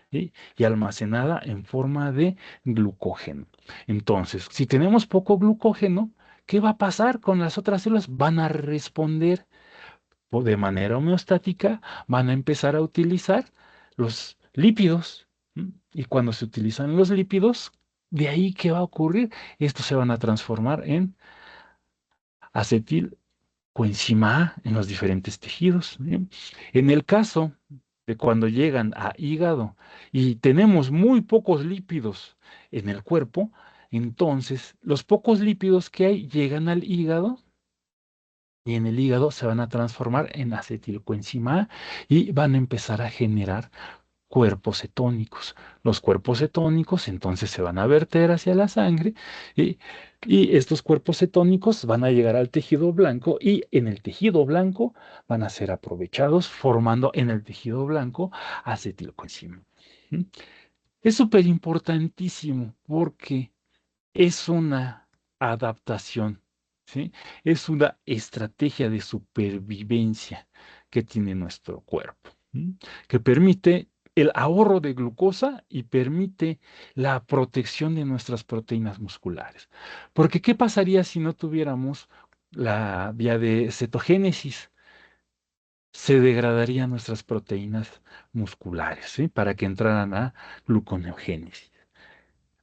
¿Sí? Y almacenada en forma de glucógeno. Entonces, si tenemos poco glucógeno, ¿qué va a pasar con las otras células? Van a responder de manera homeostática, van a empezar a utilizar los lípidos. ¿M? Y cuando se utilizan los lípidos, de ahí, ¿qué va a ocurrir? Estos se van a transformar en acetil coenzima A en los diferentes tejidos. ¿Sí? En el caso de cuando llegan a hígado y tenemos muy pocos lípidos en el cuerpo, entonces los pocos lípidos que hay llegan al hígado y en el hígado se van a transformar en acetilcoenzima A y van a empezar a generar cuerpos cetónicos. Los cuerpos cetónicos entonces se van a verter hacia la sangre y, y estos cuerpos cetónicos van a llegar al tejido blanco y en el tejido blanco van a ser aprovechados formando en el tejido blanco acetilcoenzima. ¿Mm? Es súper importantísimo porque es una adaptación, ¿sí? Es una estrategia de supervivencia que tiene nuestro cuerpo, ¿m? Que permite el ahorro de glucosa y permite la protección de nuestras proteínas musculares. Porque, ¿qué pasaría si no tuviéramos la vía de cetogénesis? Se degradarían nuestras proteínas musculares, ¿sí? Para que entraran a gluconeogénesis.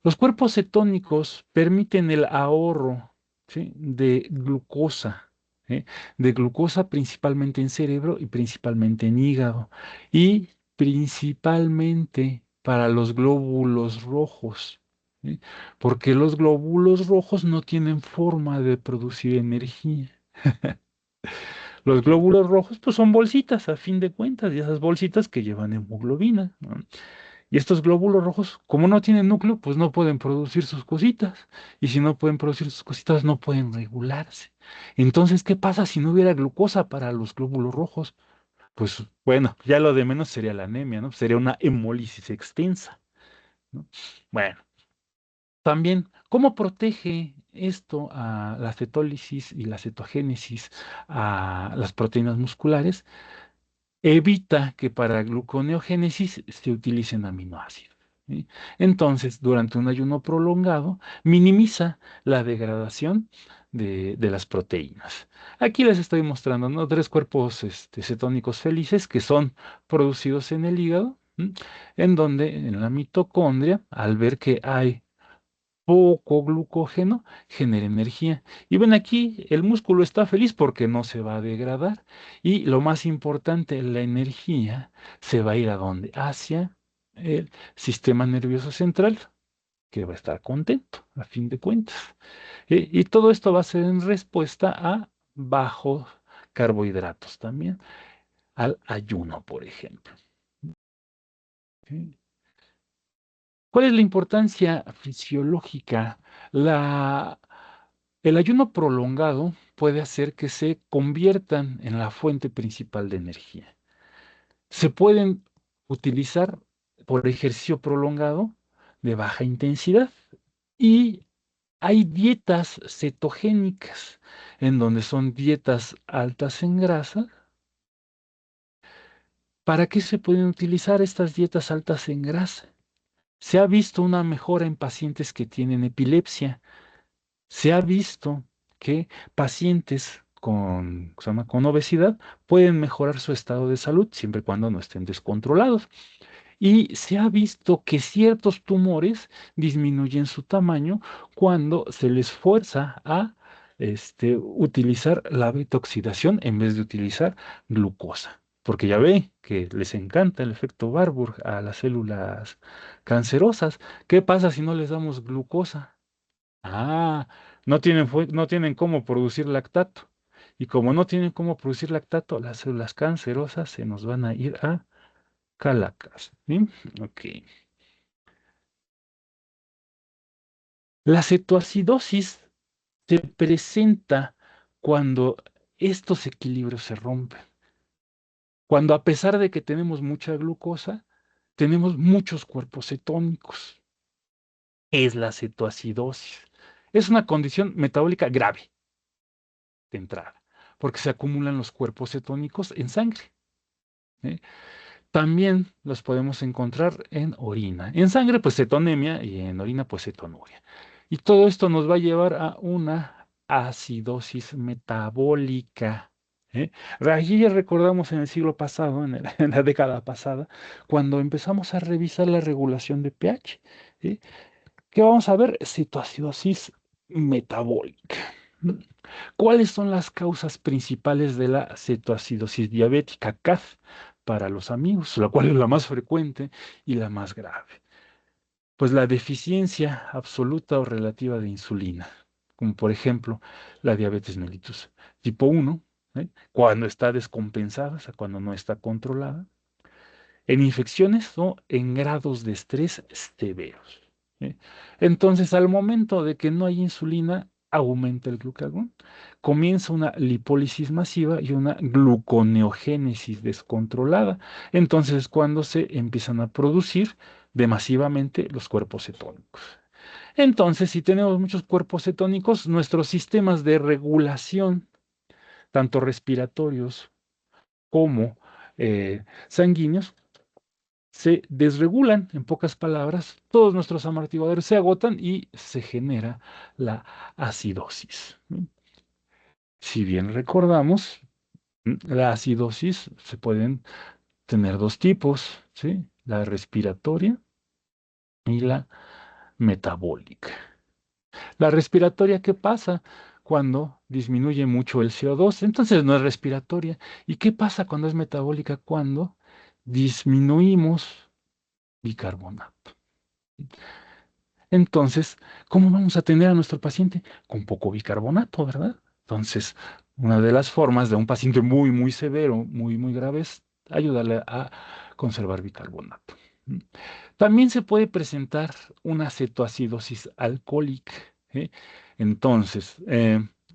Los cuerpos cetónicos permiten el ahorro, ¿sí? De glucosa, ¿sí? De glucosa principalmente en cerebro y principalmente en hígado y principalmente para los glóbulos rojos, ¿sí? Porque los glóbulos rojos no tienen forma de producir energía. Los glóbulos rojos pues son bolsitas a fin de cuentas y esas bolsitas que llevan hemoglobina, ¿no? Y estos glóbulos rojos, como no tienen núcleo, pues no pueden producir sus cositas. Y si no pueden producir sus cositas, no pueden regularse. Entonces, ¿qué pasa si no hubiera glucosa para los glóbulos rojos? Pues bueno, ya lo de menos sería la anemia, ¿no? Sería una hemólisis extensa, ¿no? Bueno, también, ¿cómo protege esto a la cetólisis y la cetogénesis a las proteínas musculares? Evita que para gluconeogénesis se utilicen aminoácidos. ¿Sí? Entonces, durante un ayuno prolongado, minimiza la degradación de las proteínas. Aquí les estoy mostrando, ¿no? 3 cuerpos cetónicos felices que son producidos en el hígado, ¿m? En donde en la mitocondria, al ver que hay poco glucógeno, genera energía. Y ven aquí, el músculo está feliz porque no se va a degradar. Y lo más importante, la energía se va a ir a dónde? Hacia el sistema nervioso central, que va a estar contento, a fin de cuentas. Y todo esto va a ser en respuesta a bajos carbohidratos también, al ayuno, por ejemplo. ¿Sí? ¿Cuál es la importancia fisiológica? La, el ayuno prolongado puede hacer que se conviertan en la fuente principal de energía. Se pueden utilizar por ejercicio prolongado de baja intensidad y hay dietas cetogénicas en donde son dietas altas en grasa. ¿Para qué se pueden utilizar estas dietas altas en grasa? Se ha visto una mejora en pacientes que tienen epilepsia. Se ha visto que pacientes con, ¿cómo se llama?, con obesidad pueden mejorar su estado de salud siempre y cuando no estén descontrolados. Y se ha visto que ciertos tumores disminuyen su tamaño cuando se les fuerza a utilizar la beta-oxidación en vez de utilizar glucosa. Porque ya ve que les encanta el efecto Warburg a las células cancerosas. ¿Qué pasa si no les damos glucosa? Ah, no tienen cómo producir lactato. Y como no tienen cómo producir lactato, las células cancerosas se nos van a ir a Calacas. ¿Sí? Ok. La cetoacidosis se presenta cuando estos equilibrios se rompen. Cuando a pesar de que tenemos mucha glucosa, tenemos muchos cuerpos cetónicos. Es la cetoacidosis. Es una condición metabólica grave de entrada, porque se acumulan los cuerpos cetónicos en sangre. ¿Eh? También los podemos encontrar en orina. En sangre, pues cetonemia y en orina, pues cetonuria. Y todo esto nos va a llevar a una acidosis metabólica. ¿Eh? Allí ya recordamos en el siglo pasado, en la década pasada, cuando empezamos a revisar la regulación de pH. ¿Sí? ¿Qué vamos a ver? Cetoacidosis metabólica. ¿Cuáles son las causas principales de la cetoacidosis diabética, CAF, para los amigos, la cual es la más frecuente y la más grave? Pues la deficiencia absoluta o relativa de insulina, como por ejemplo la diabetes mellitus tipo 1, cuando está descompensada, o sea, cuando no está controlada, en infecciones o en grados de estrés severos. ¿Sí? Entonces, al momento de que no hay insulina, aumenta el glucagón, comienza una lipólisis masiva y una gluconeogénesis descontrolada. Entonces, es cuando se empiezan a producir masivamente los cuerpos cetónicos. Entonces, si tenemos muchos cuerpos cetónicos, nuestros sistemas de regulación, tanto respiratorios como sanguíneos, se desregulan, en pocas palabras, todos nuestros amortiguadores se agotan y se genera la acidosis. Si bien recordamos, la acidosis se pueden tener dos tipos, ¿sí? La respiratoria y la metabólica. La respiratoria, ¿qué pasa cuando disminuye mucho el CO2? Entonces no es respiratoria. ¿Y qué pasa cuando es metabólica? Cuando disminuimos bicarbonato. Entonces, ¿cómo vamos a tener a nuestro paciente? Con poco bicarbonato, ¿verdad? Entonces, una de las formas de un paciente muy, muy severo, muy, muy grave, es ayudarle a conservar bicarbonato. ¿Mm? También se puede presentar una cetoacidosis alcohólica. ¿Eh? Entonces,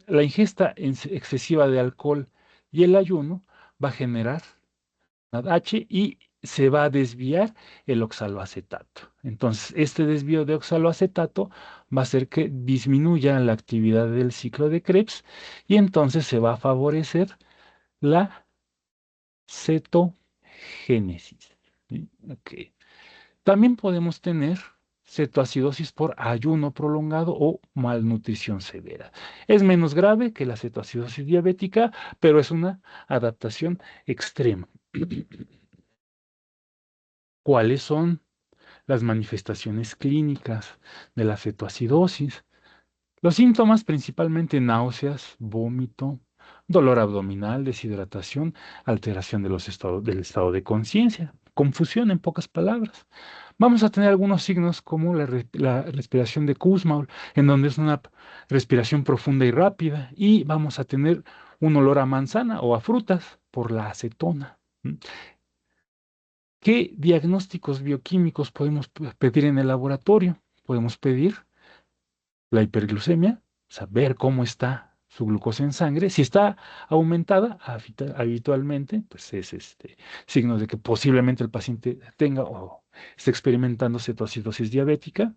la ingesta excesiva de alcohol y el ayuno va a generar H y se va a desviar el oxaloacetato. Entonces, este desvío de oxaloacetato va a hacer que disminuya la actividad del ciclo de Krebs y entonces se va a favorecer la cetogénesis. ¿Sí? Ok. También podemos tener cetoacidosis por ayuno prolongado o malnutrición severa. Es menos grave que la cetoacidosis diabética, pero es una adaptación extrema. ¿Cuáles son las manifestaciones clínicas de la cetoacidosis? Los síntomas, principalmente náuseas, vómito, dolor abdominal, deshidratación, alteración del estado de conciencia, confusión en pocas palabras. Vamos a tener algunos signos como la respiración de Kussmaul, en donde es una respiración profunda y rápida, y vamos a tener un olor a manzana o a frutas por la acetona. ¿Qué diagnósticos bioquímicos podemos pedir en el laboratorio? Podemos pedir la hiperglucemia, saber cómo está su glucosa en sangre. Si está aumentada habitualmente, pues es signo de que posiblemente el paciente tenga o esté experimentando cetoacidosis diabética.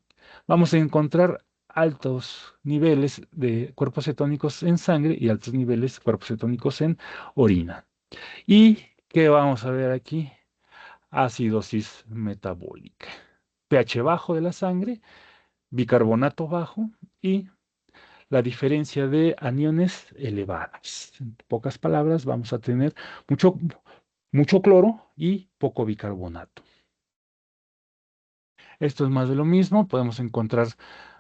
Vamos a encontrar altos niveles de cuerpos cetónicos en sangre y altos niveles de cuerpos cetónicos en orina. ¿Y qué vamos a ver aquí? Acidosis metabólica. pH bajo de la sangre, bicarbonato bajo y la diferencia de aniones elevadas. En pocas palabras, vamos a tener mucho, mucho cloro y poco bicarbonato. Esto es más de lo mismo. Podemos encontrar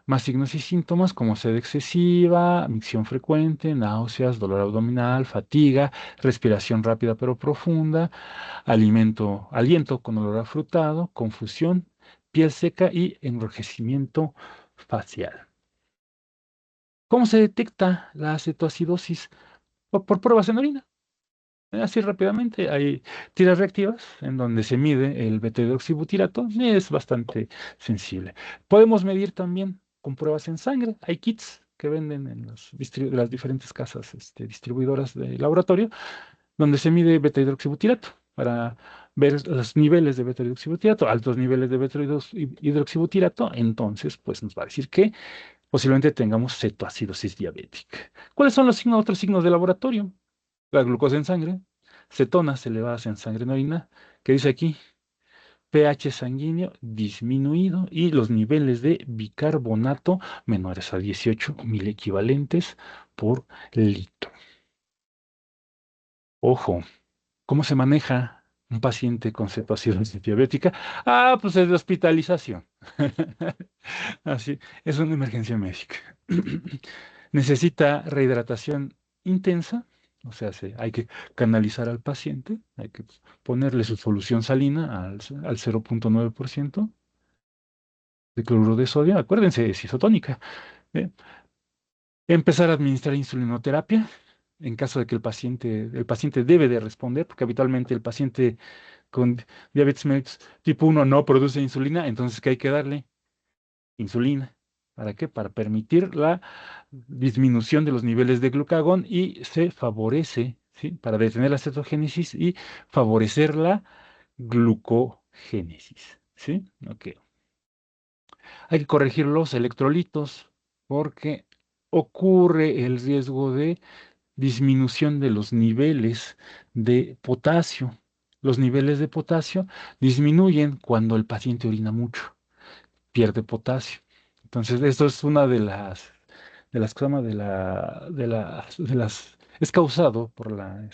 más signos y síntomas como sed excesiva, micción frecuente, náuseas, dolor abdominal, fatiga, respiración rápida pero profunda, aliento con olor afrutado, confusión, piel seca y enrojecimiento facial. ¿Cómo se detecta la cetoacidosis? Por pruebas en orina. Así rápidamente, hay tiras reactivas en donde se mide el beta-hidroxibutirato. Es bastante sensible. Podemos medir también con pruebas en sangre. Hay kits que venden en las diferentes casas distribuidoras de laboratorio, donde se mide beta-hidroxibutirato para ver los niveles de beta-hidroxibutirato, altos niveles de beta-hidroxibutirato. Entonces, pues nos va a decir que posiblemente tengamos cetoacidosis diabética. ¿Cuáles son los otros signos de laboratorio? La glucosa en sangre, cetonas elevadas en sangre en orina, que dice aquí pH sanguíneo disminuido y los niveles de bicarbonato menores a 18 equivalentes por litro. Ojo, ¿cómo se maneja un paciente con cetoacidosis diabética? Pues es de hospitalización. Así, es una emergencia médica. Necesita rehidratación intensa, o sea, hay que canalizar al paciente, hay que ponerle su solución salina al 0,9% de cloruro de sodio. Acuérdense, es isotónica. ¿eh? Empezar a administrar insulinoterapia en caso de que el paciente debe de responder, porque habitualmente el paciente con diabetes mellitus tipo 1 no produce insulina, entonces ¿qué hay que darle? Insulina. ¿Para qué? Para permitir la disminución de los niveles de glucagón y se favorece, ¿sí? Para detener la cetogénesis y favorecer la glucogénesis, ¿sí? Ok. Hay que corregir los electrolitos porque ocurre el riesgo de disminución de los niveles de potasio. Los niveles de potasio disminuyen cuando el paciente orina mucho, pierde potasio. Entonces, esto es una de las cosas, es causado por la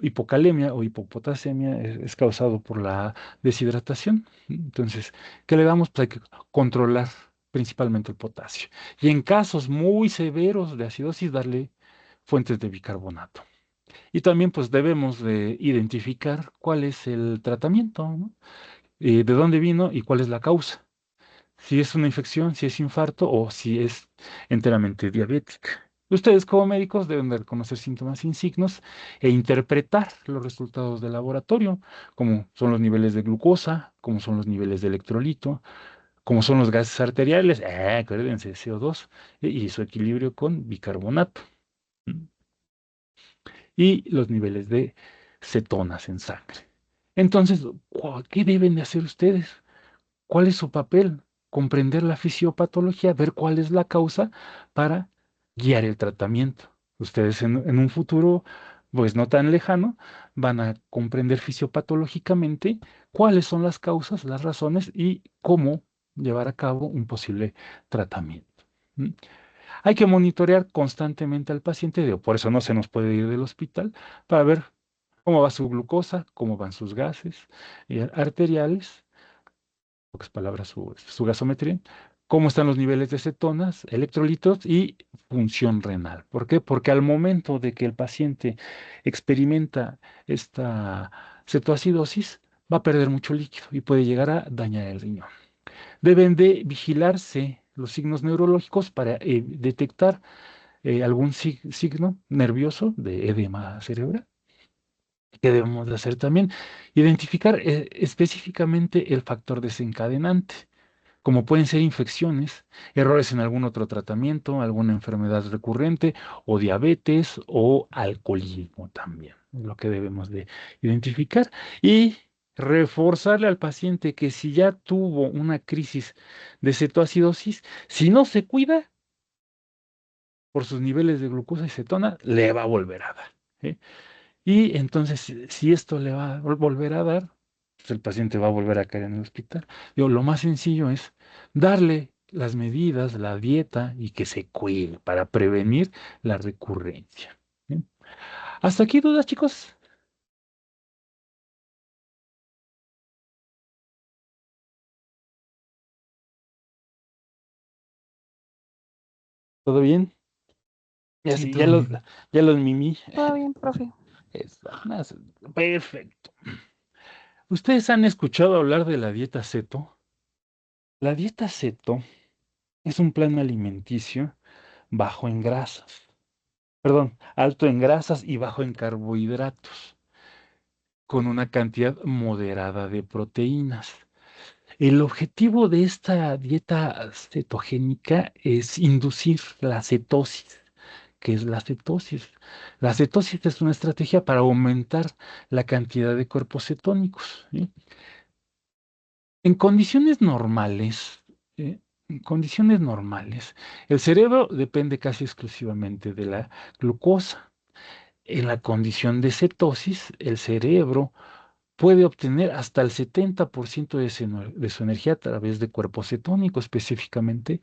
hipocalemia o hipopotasemia, es causado por la deshidratación. Entonces, ¿qué le damos? Pues hay que controlar principalmente el potasio. Y en casos muy severos de acidosis, darle fuentes de bicarbonato. Y también, pues, debemos de identificar cuál es el tratamiento, ¿no? De dónde vino y cuál es la causa. Si es una infección, si es infarto o si es enteramente diabética. Ustedes como médicos deben de reconocer síntomas y signos e interpretar los resultados del laboratorio, como son los niveles de glucosa, como son los niveles de electrolito, como son los gases arteriales, acuérdense, CO2, y su equilibrio con bicarbonato, ¿m? Y los niveles de cetonas en sangre. Entonces, ¿qué deben de hacer ustedes? ¿Cuál es su papel? Comprender la fisiopatología, ver cuál es la causa para guiar el tratamiento. Ustedes en un futuro, pues no tan lejano, van a comprender fisiopatológicamente cuáles son las causas, las razones y cómo llevar a cabo un posible tratamiento. ¿Mm? Hay que monitorear constantemente al paciente, por eso no se nos puede ir del hospital, para ver cómo va su glucosa, cómo van sus gases arteriales, pocas palabras, su gasometría, cómo están los niveles de cetonas, electrolitos y función renal. ¿Por qué? Porque al momento de que el paciente experimenta esta cetoacidosis, va a perder mucho líquido y puede llegar a dañar el riñón. Deben de vigilarse los signos neurológicos para detectar algún signo nervioso de edema cerebral. ¿Qué debemos de hacer también? Identificar específicamente el factor desencadenante. como pueden ser infecciones, errores en algún otro tratamiento, alguna enfermedad recurrente o diabetes o alcoholismo también, es lo que debemos de identificar y reforzarle al paciente que si ya tuvo una crisis de cetoacidosis, si no se cuida por sus niveles de glucosa y cetona, le va a volver a dar. ¿Sí? Y entonces, si esto le va a volver a dar, pues el paciente va a volver a caer en el hospital. Digo, lo más sencillo es darle las medidas, la dieta y que se cuide para prevenir la recurrencia. ¿Sí? ¿Hasta aquí dudas, chicos? ¿Todo bien? Ya Sí, sí, todo bien. ya los mimí. Todo bien, profe. Perfecto. ¿Ustedes han escuchado hablar de la dieta ceto? La dieta ceto es un plan alimenticio bajo en grasas, perdón, alto en grasas y bajo en carbohidratos, con una cantidad moderada de proteínas. El objetivo de esta dieta cetogénica es inducir la cetosis. ¿Qué es la cetosis? La cetosis es una estrategia para aumentar la cantidad de cuerpos cetónicos. ¿Sí? En condiciones normales, ¿eh? En condiciones normales, el cerebro depende casi exclusivamente de la glucosa. En la condición de cetosis, el cerebro puede obtener hasta el 70% de su energía a través de cuerpos cetónicos, específicamente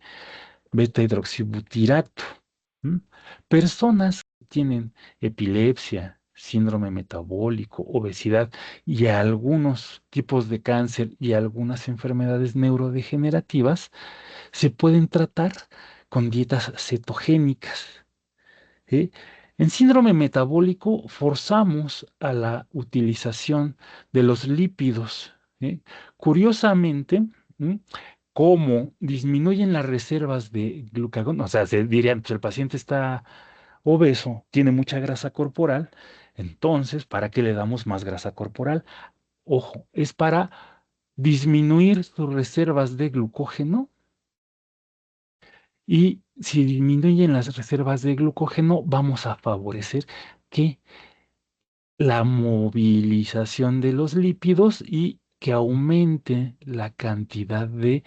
beta hidroxibutirato. ¿M? Personas que tienen epilepsia, síndrome metabólico, obesidad y algunos tipos de cáncer y algunas enfermedades neurodegenerativas se pueden tratar con dietas cetogénicas. ¿Sí? En síndrome metabólico forzamos a la utilización de los lípidos. ¿Sí? Curiosamente, ¿m? Como disminuyen las reservas de glucagón, o sea, se dirían, pues el paciente está obeso, tiene mucha grasa corporal, entonces, ¿para qué le damos más grasa corporal? Ojo, es para disminuir sus reservas de glucógeno y si disminuyen las reservas de glucógeno, vamos a favorecer que la movilización de los lípidos y que aumente la cantidad de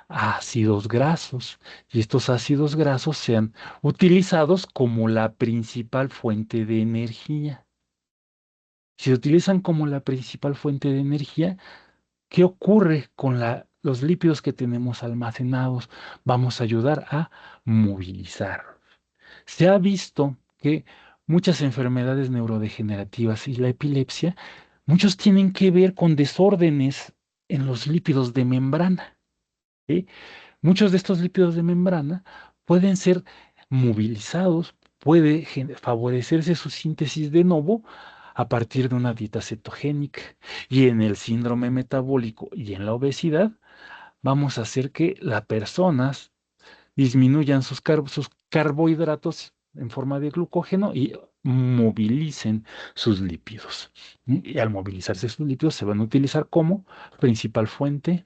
ácidos grasos. Y estos ácidos grasos sean utilizados como la principal fuente de energía. Si se utilizan como la principal fuente de energía, ¿qué ocurre con los lípidos que tenemos almacenados? Vamos a ayudar a movilizar. Se ha visto que muchas enfermedades neurodegenerativas y la epilepsia, muchos tienen que ver con desórdenes en los lípidos de membrana. ¿Sí? Muchos de estos lípidos de membrana pueden ser movilizados, puede favorecerse su síntesis de nuevo a partir de una dieta cetogénica. Y en el síndrome metabólico y en la obesidad, vamos a hacer que las personas disminuyan sus carbohidratos en forma de glucógeno y movilicen sus lípidos. Y al movilizarse sus lípidos se van a utilizar como principal fuente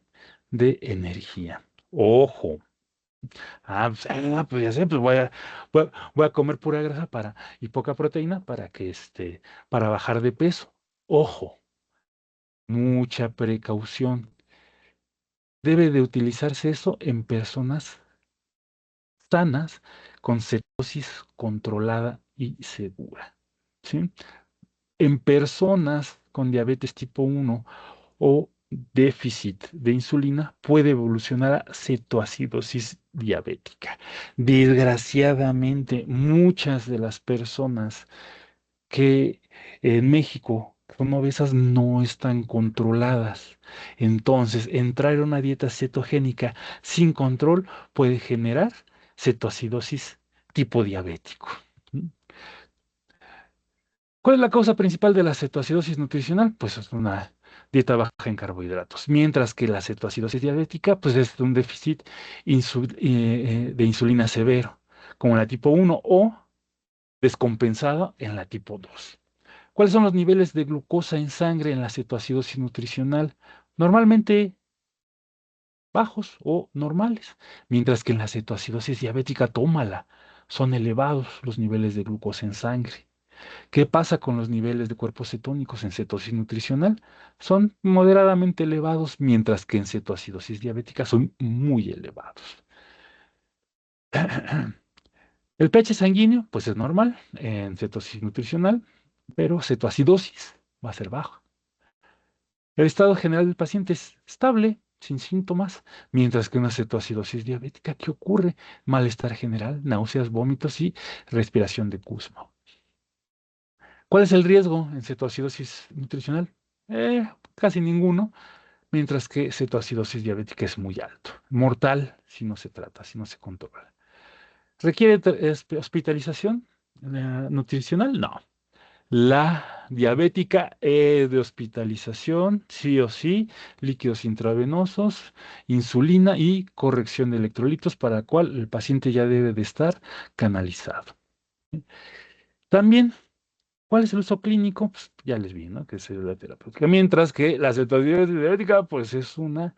de energía. Ojo. Pues ya sé, pues voy a comer pura grasa y poca proteína para bajar de peso. Ojo, mucha precaución. Debe de utilizarse eso en personas sanas con cetosis controlada y segura. ¿Sí? En personas con diabetes tipo 1 o déficit de insulina puede evolucionar a cetoacidosis diabética. Desgraciadamente, muchas de las personas que en México son obesas no están controladas. Entonces, entrar en una dieta cetogénica sin control puede generar cetoacidosis tipo diabético. ¿Mm? ¿Cuál es la causa principal de la cetoacidosis nutricional? Pues es una dieta baja en carbohidratos, mientras que la cetoacidosis diabética pues es un déficit de insulina severo, como la tipo 1 o descompensado en la tipo 2. ¿Cuáles son los niveles de glucosa en sangre en la cetoacidosis nutricional? Normalmente bajos o normales, mientras que en la cetoacidosis diabética, tómala, son elevados los niveles de glucosa en sangre. ¿Qué pasa con los niveles de cuerpos cetónicos en cetosis nutricional? Son moderadamente elevados, mientras que en cetoacidosis diabética son muy elevados. El pH sanguíneo, pues es normal en cetosis nutricional, pero cetoacidosis va a ser bajo. El estado general del paciente es estable, sin síntomas, mientras que una cetoacidosis diabética, ¿qué ocurre? Malestar general, náuseas, vómitos y respiración de Kussmaul. ¿Cuál es el riesgo en cetoacidosis nutricional? Casi ninguno, mientras que cetoacidosis diabética es muy alto. Mortal si no se trata, si no se controla. ¿Requiere hospitalización nutricional? No. La diabética es de hospitalización, sí o sí, líquidos intravenosos, insulina y corrección de electrolitos, para la cual el paciente ya debe de estar canalizado. También, ¿cuál es el uso clínico? Pues ya les vi, ¿no? Que es la terapéutica. Mientras que la cetoacidosis diabética, pues es una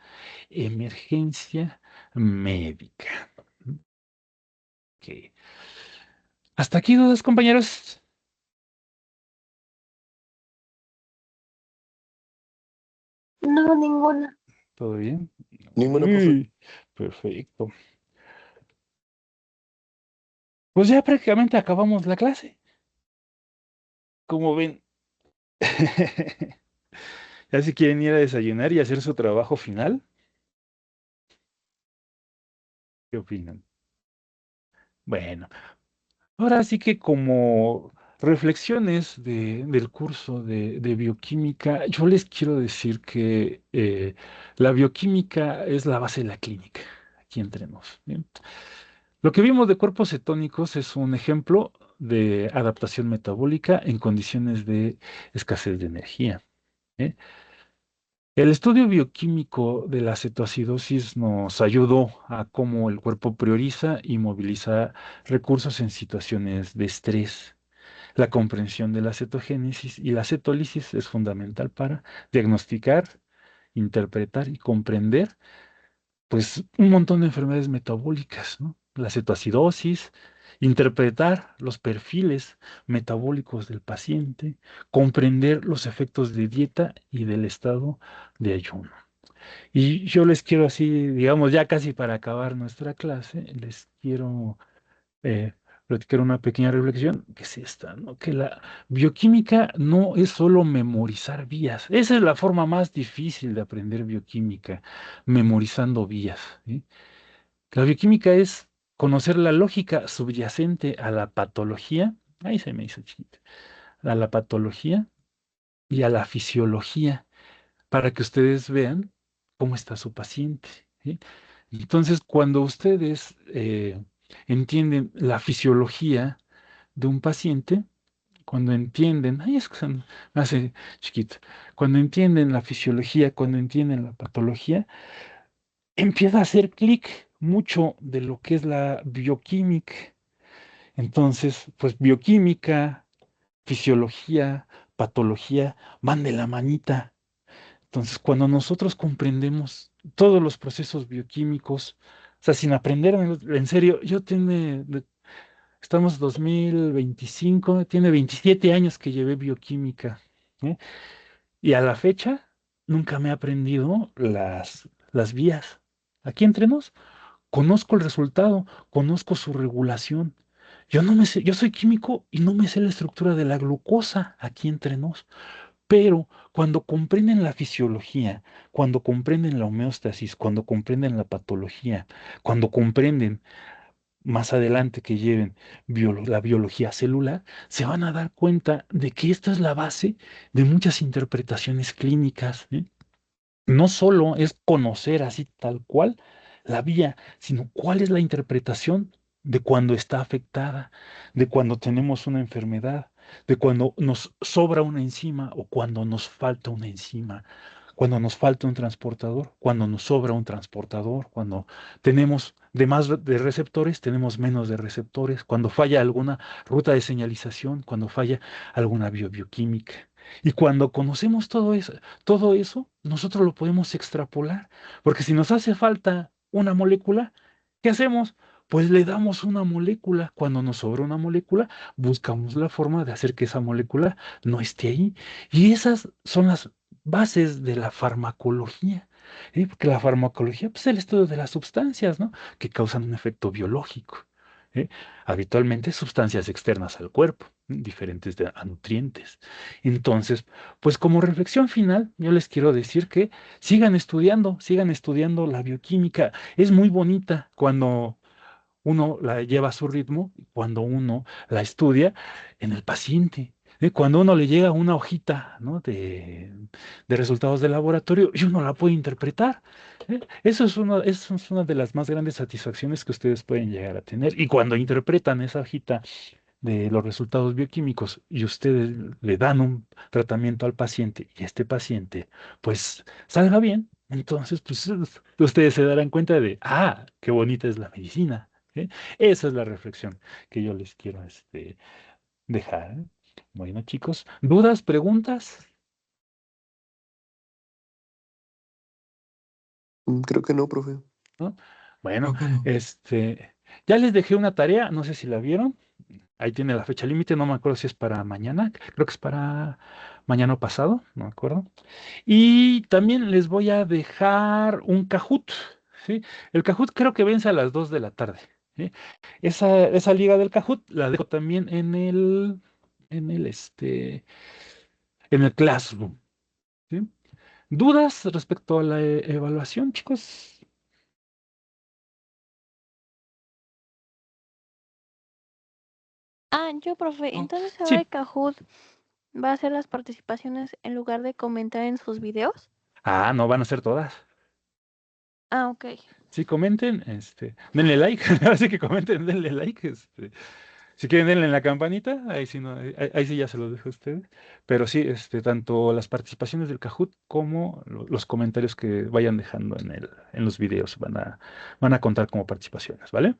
emergencia médica. Ok. Hasta aquí dudas, compañeros. No, ninguna. ¿Todo bien? Ninguna, profe. Uy, perfecto. Pues ya prácticamente acabamos la clase. Como ven, ya si quieren ir a desayunar y hacer su trabajo final, ¿qué opinan? Bueno, ahora sí que como reflexiones del curso de bioquímica, yo les quiero decir que la bioquímica es la base de la clínica, aquí entre nos. ¿Bien? Lo que vimos de cuerpos cetónicos es un ejemplo de adaptación metabólica en condiciones de escasez de energía. ¿Eh? El estudio bioquímico de la cetoacidosis nos ayudó a cómo el cuerpo prioriza y moviliza recursos en situaciones de estrés. La comprensión de la cetogénesis y la cetólisis es fundamental para diagnosticar, interpretar y comprender pues un montón de enfermedades metabólicas, ¿no? La cetoacidosis, interpretar los perfiles metabólicos del paciente, comprender los efectos de dieta y del estado de ayuno. Y yo les quiero así, digamos, ya casi para acabar nuestra clase, les quiero eh, platicar una pequeña reflexión, que es esta, ¿no? Que la bioquímica no es solo memorizar vías. Esa es la forma más difícil de aprender bioquímica, memorizando vías, ¿sí? La bioquímica es conocer la lógica subyacente a la patología, ahí se me hizo chiquito, a la patología y a la fisiología, para que ustedes vean cómo está su paciente, ¿sí? Entonces, cuando ustedes entienden la fisiología de un paciente, cuando entienden, ay, es que me hace chiquito, cuando entienden la fisiología, cuando entienden la patología, empieza a hacer clic mucho de lo que es la bioquímica. Entonces, pues bioquímica, fisiología, patología van de la manita. Entonces, cuando nosotros comprendemos todos los procesos bioquímicos, o sea, sin aprender, en serio, estamos 2025, tiene 27 años que llevé bioquímica, ¿eh? Y a la fecha nunca me he aprendido las vías. Aquí entre nos, conozco el resultado, conozco su regulación. Yo no me sé, yo soy químico y no me sé la estructura de la glucosa aquí entre nos. Pero cuando comprenden la fisiología, cuando comprenden la homeostasis, cuando comprenden la patología, cuando comprenden más adelante que lleven la biología celular, se van a dar cuenta de que esta es la base de muchas interpretaciones clínicas, ¿eh? No solo es conocer así tal cual la vía, sino cuál es la interpretación de cuando está afectada, de cuando tenemos una enfermedad, de cuando nos sobra una enzima o cuando nos falta una enzima, cuando nos falta un transportador, cuando nos sobra un transportador, cuando tenemos de más de receptores, tenemos menos de receptores, cuando falla alguna ruta de señalización, cuando falla alguna bioquímica. Y cuando conocemos todo eso, nosotros lo podemos extrapolar, porque si nos hace falta una molécula, ¿qué hacemos? Pues le damos una molécula. Cuando nos sobra una molécula, buscamos la forma de hacer que esa molécula no esté ahí. Y esas son las bases de la farmacología. Porque la farmacología pues, es el estudio de las sustancias, ¿no? Que causan un efecto biológico. ¿eh? Habitualmente sustancias externas al cuerpo, diferentes a nutrientes. Entonces, pues como reflexión final, yo les quiero decir que sigan estudiando la bioquímica. Es muy bonita cuando uno la lleva a su ritmo, cuando uno la estudia en el paciente. Cuando uno le llega una hojita, ¿no? de resultados de laboratorio y uno la puede interpretar. Eso es una de las más grandes satisfacciones que ustedes pueden llegar a tener. Y cuando interpretan esa hojita de los resultados bioquímicos y ustedes le dan un tratamiento al paciente y este paciente pues salga bien, entonces pues ustedes se darán cuenta de, qué bonita es la medicina. ¿eh? Esa es la reflexión que yo les quiero dejar. Bueno, chicos, ¿dudas, preguntas? Creo que no, profe. ¿No? Bueno, Creo que no. ya les dejé una tarea, no sé si la vieron. Ahí tiene la fecha límite, no me acuerdo si es para mañana, creo que es para mañana o pasado, no me acuerdo. Y también les voy a dejar un Kahoot, ¿sí? El Kahoot creo que vence a las 2 de la tarde, ¿sí? Esa liga del Kahoot la dejo también en el, este, en el Classroom, ¿sí? ¿Dudas respecto a la evaluación, chicos? Yo, profe, No. entonces ahora Sí. el Kahoot va a hacer las participaciones en lugar de comentar en sus videos. No van a ser todas. Ok. Sí, comenten, denle like, así que comenten, denle like, si quieren denle en la campanita, ahí sí no, ahí sí ya se los dejo a ustedes, pero sí, tanto las participaciones del Kahoot como los comentarios que vayan dejando en los videos van a contar como participaciones, ¿vale?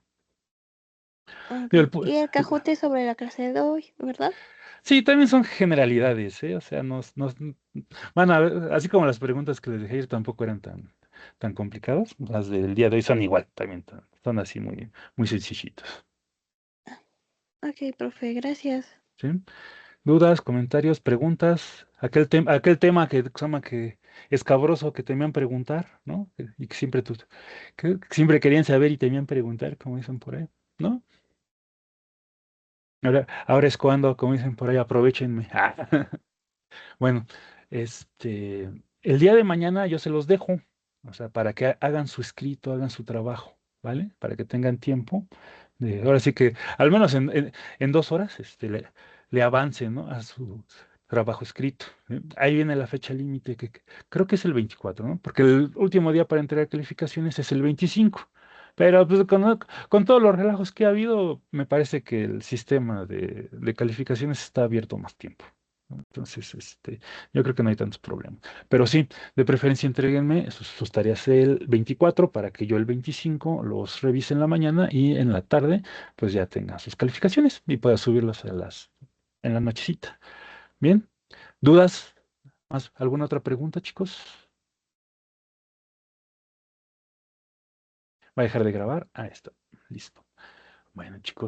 Ok. Digo, Y el Kahoot es sobre la clase de hoy, ¿verdad? sí, también son generalidades, ¿eh? O sea, van a ver, así como las preguntas que les dejé ayer tampoco eran tan complicadas, las del día de hoy son igual, también son así muy, muy sencillitos. Ok, profe, gracias. ¿Sí? ¿Dudas, comentarios, preguntas? Aquel tema que se llama que escabroso que temían preguntar, ¿no? Y que que siempre querían saber y temían preguntar, como dicen por ahí, ¿no? Ahora es cuando, como dicen por ahí, aprovechenme. Bueno, el día de mañana yo se los dejo, o sea, para que hagan su escrito, hagan su trabajo, ¿vale? Para que tengan tiempo ahora sí que, al menos en 2 horas, le avancen, ¿no? A su trabajo escrito. Ahí viene la fecha límite, que creo que es el 24, ¿no? Porque el último día para entregar calificaciones es el 25. Pero pues, con todos los relajos que ha habido, me parece que el sistema de calificaciones está abierto más tiempo. ¿no? Entonces, yo creo que no hay tantos problemas. Pero sí, de preferencia entréguenme sus tareas el 24 para que yo el 25 los revise en la mañana y en la tarde pues ya tenga sus calificaciones y pueda subirlas en la nochecita. Bien, ¿dudas? ¿Alguna otra pregunta, chicos? Va a dejar de grabar. Ahí está. Listo. Bueno, chicos.